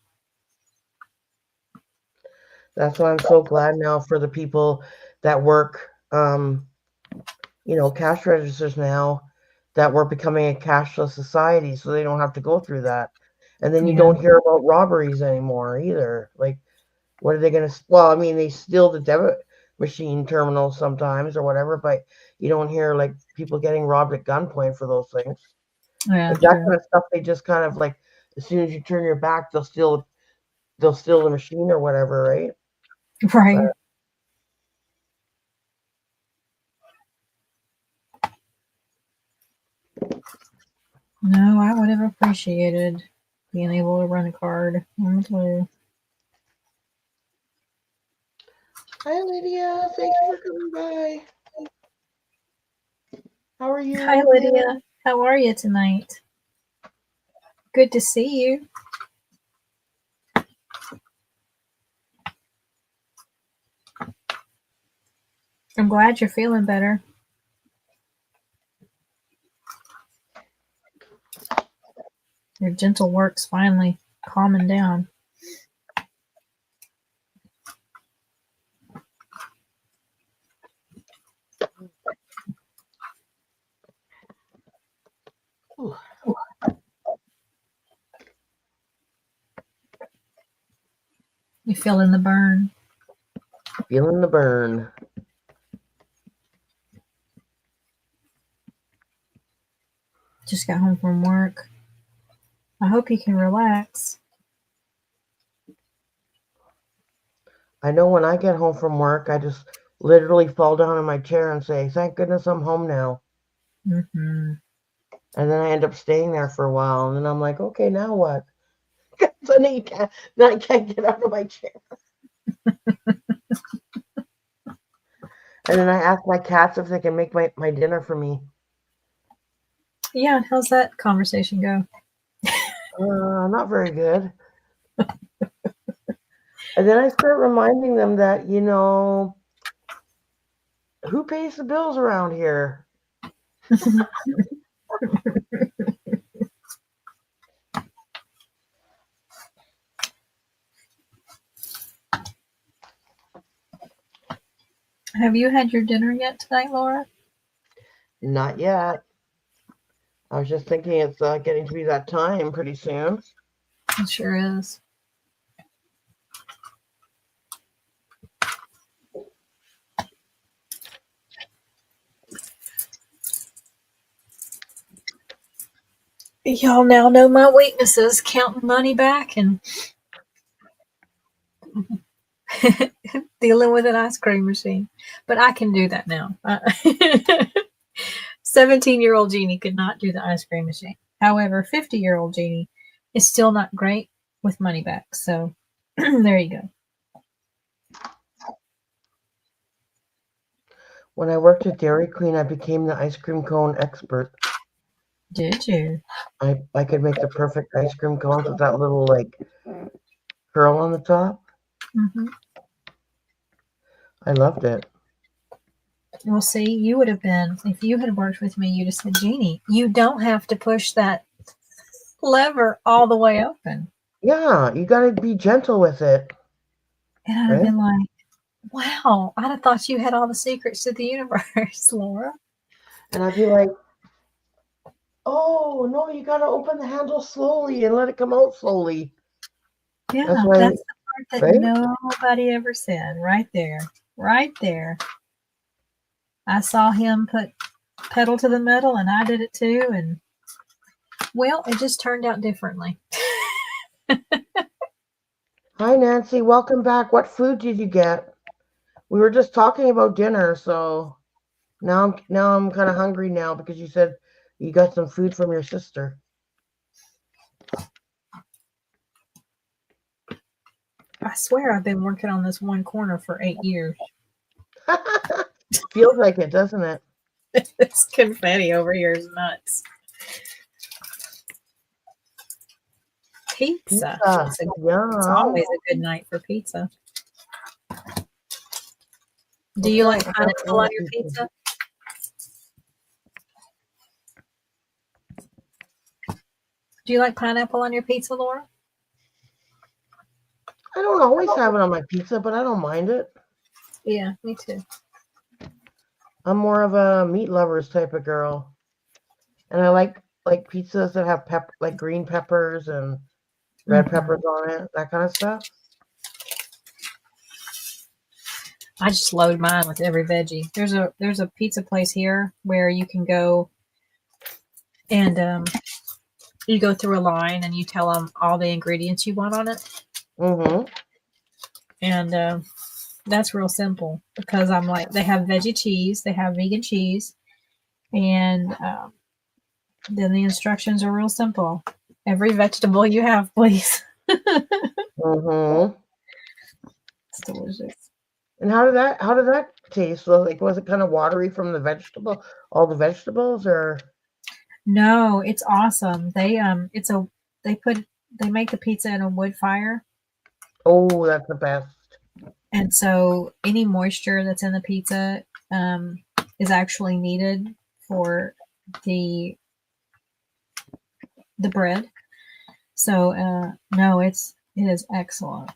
That's why I'm so glad now for the people that work, cash registers now, that we're becoming a cashless society, so they don't have to go through that. And then you Yeah. don't hear about robberies anymore either. Like, what are they going to? Well, I mean, they steal the debit machine terminals sometimes or whatever, but you don't hear people getting robbed at gunpoint for those things. Yeah, Like that true. kind of stuff, they just kind of as soon as you turn your back, they'll steal the machine or whatever, right? But Right. No, I would have appreciated being able to run a card. I'm too. hi, Lydia. Thank you for coming by. How are Hi, you? Lydia. How are you tonight? Good to see you. I'm glad you're feeling better. Your gentle work's finally calming down. Ooh, You feeling the burn? feeling the burn. Just got home from work. I hope you can relax. I know when I get home from work, I just literally fall down in my chair and say, thank goodness I'm home now. Mm-hmm. And then I end up staying there for a while. And then I'm like, okay, now what? So then I can't get out of my chair. And then I ask my cats if they can make my dinner for me. Yeah, how's that conversation go? Not very good. And then I start reminding them that, who pays the bills around here? Have you had your dinner yet tonight, Laura? Not yet. I was just thinking it's getting to be that time pretty soon. It sure is. Y'all now know my weaknesses, counting money back and stealing with an ice cream machine. But I can do that now. 17-year-old Jeannie could not do the ice cream machine. However, 50-year-old Jeannie is still not great with money back. So there you go. When I worked at Dairy Queen, I became the ice cream cone expert. Did you? I could make the perfect ice cream cones with that little like curl on the top. Mm-hmm. I loved it. Well, see, you would have been, if you had worked with me, you'd have said, Jeannie, you don't have to push that lever all the way open. Yeah, you got to be gentle with it. And I'd have been like, wow, I'd have thought you had all the secrets to the universe, Laura. And I'd be like, oh, no, you got to open the handle slowly and let it come out slowly. Yeah, that's the part that nobody ever said. Right there. Right there. I saw him put pedal to the metal, and I did it too. And, well, it just turned out differently. Hi, Nancy. Welcome back. What food did you get? We were just talking about dinner, so now I'm kind of hungry now because you said you got some food from your sister. I swear I've been working on this one corner for 8 years. Feels like it, doesn't it? This confetti over here is nuts. Pizza. It's always a good night for pizza. Do you like pineapple on your pizza? Do you like pineapple on your pizza, Laura? I don't always have it on my pizza, but I don't mind it. Yeah, me too. I'm more of a meat lovers type of girl. And I like pizzas that have like green peppers and red peppers on it, that kind of stuff. I just load mine with every veggie. There's a pizza place here where you can go and you go through a line and you tell them all the ingredients you want on it. Mm-hmm. And that's real simple because I'm like, they have veggie cheese, they have vegan cheese, and then the instructions are real simple. Every vegetable you have, please. Mm-hmm. It's delicious. And how did that taste? Like, was it kind of watery from all the vegetables, or? No, it's awesome. They make the pizza in a wood fire. Oh, that's the best. And so any moisture that's in the pizza is actually needed for the bread. So no, it is excellent.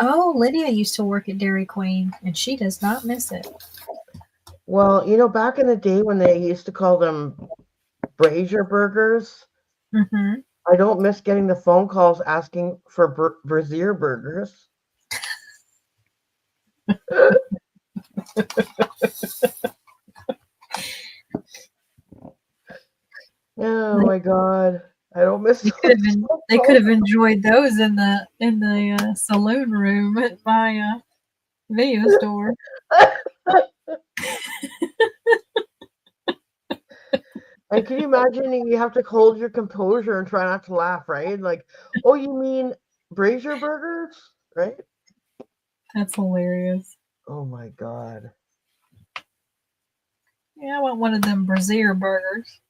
Oh, Lydia used to work at Dairy Queen, and she does not miss it. Well, back in the day when they used to call them brazier burgers, I don't miss getting the phone calls asking for brazier burgers. Oh my God. I don't miss they could have enjoyed those in the saloon room at my video store. And can you imagine you have to hold your composure and try not to laugh, right? Like, oh, you mean brazier burgers, right? That's hilarious. Oh my God. Yeah, I want one of them brazier burgers.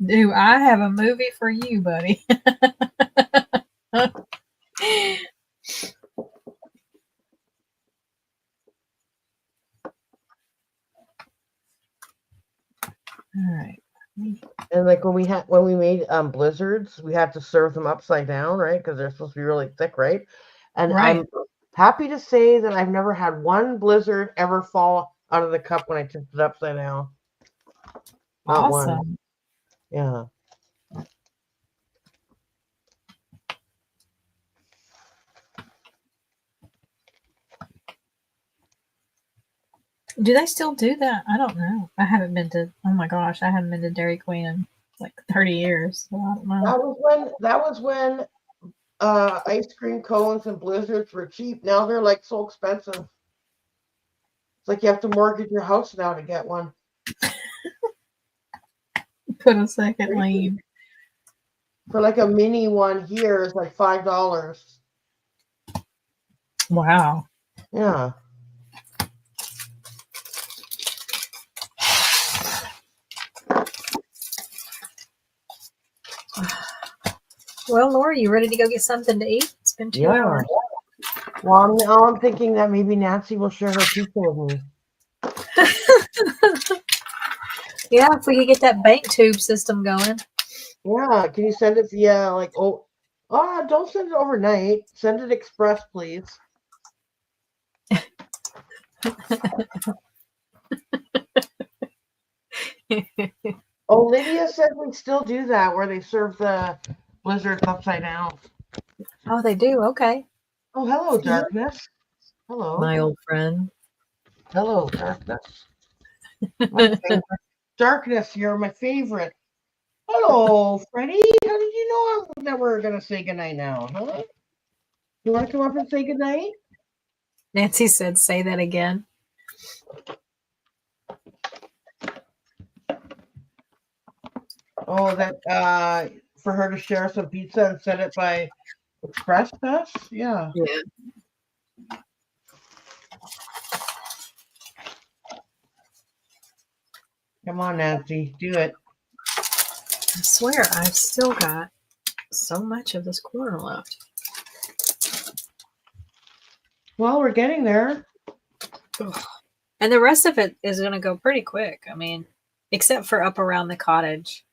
Do I have a movie for you, buddy? All right. And like when we made blizzards, we had to serve them upside down, right? Because they're supposed to be really thick, right? And I'm happy to say that I've never had one blizzard ever fall out of the cup when I tipped it upside down. Not one. Yeah. Do they still do that? I don't know. I haven't been to. Oh my gosh, I haven't been to Dairy Queen in like 30 years. So I don't know. That was when ice cream cones and blizzards were cheap. Now they're like so expensive. It's like you have to mortgage your house now to get one. Put a second Crazy. lane. For like a mini one here is like $5. Wow. Yeah. Well, Laura, you ready to go get something to eat? It's been 2 hours. Well, now I'm thinking that maybe Nancy will share her pizza with me. Yeah, if we could get that bank tube system going. Yeah, can you send it via like don't send it overnight. Send it express, please. Oh, Lydia said we still do that where they serve the blizzards upside down. Oh, they do? Okay. Oh, hello, darkness. Hello. My old friend. Hello, darkness. My favorite. Darkness, you're my favorite. Hello, Freddie. How did you know that we're going to say goodnight now, huh? You want to come up and say goodnight? Nancy said, say that again. Oh, that for her to share some pizza and send it by express pass? Yeah. Yeah. Come on, Nancy. Do it. I swear, I've still got so much of this quarter left. Well, we're getting there. And the rest of it is going to go pretty quick. I mean, except for up around the cottage.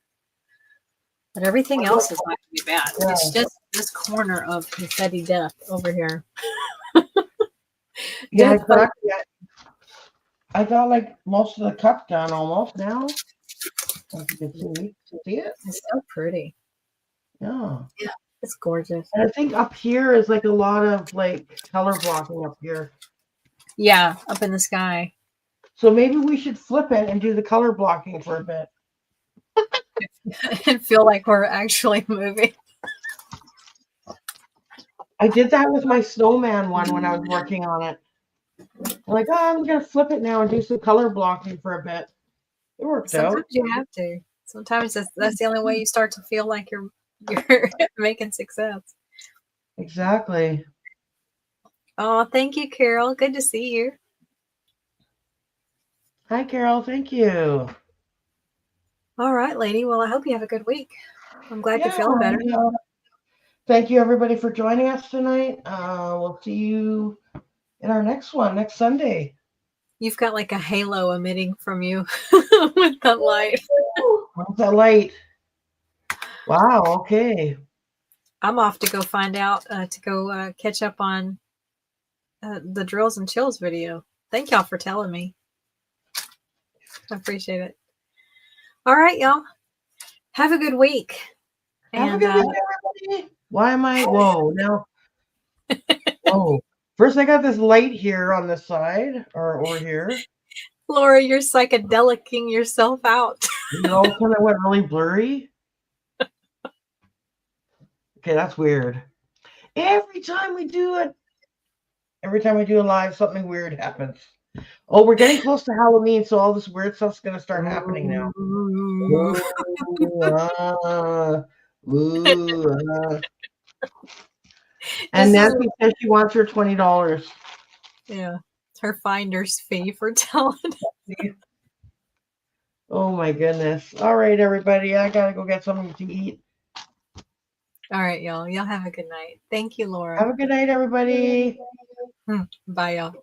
But everything else is not going to be bad. Yeah. It's just this corner of confetti death over here. Yeah, exactly. I got like most of the cup done almost now. As you can see. See it? It's so pretty. Yeah. Yeah, it's gorgeous. And I think up here is like a lot of like color blocking up here. Yeah, up in the sky. So maybe we should flip it and do the color blocking for a bit. And feel like we're actually moving. I did that with my snowman one when I was working on it. I'm like, I'm going to flip it now and do some color blocking for a bit. It worked out. Sometimes you have to. Sometimes that's the only way you start to feel like you're making success. Exactly. Oh, thank you, Carol. Good to see you. Hi, Carol. Thank you. All right, lady. Well, I hope you have a good week. I'm glad you're feeling better. Thank you, everybody, for joining us tonight. We'll see you in our next one, next Sunday. You've got like a halo emitting from you with that light. What's that light? Wow, okay. I'm off to go find out, to go catch up on the Drills and Chills video. Thank y'all for telling me. I appreciate it. All right, y'all. Have a good week. Have a good week, everybody. Why am I? Whoa, now. Whoa. First, I got this light here on the side, or over here. Laura, you're psychedelicing yourself out. It all kind of went really blurry. Okay, that's weird. Every time we do a live, something weird happens. Oh, we're getting close to Halloween, so all this weird stuff's going to start happening now. And Nancy says she wants her $20. Yeah, it's her finder's fee for telling. Oh my goodness. All right, everybody. I got to go get something to eat. All right, y'all. Y'all have a good night. Thank you, Laura. Have a good night, everybody. Bye, y'all.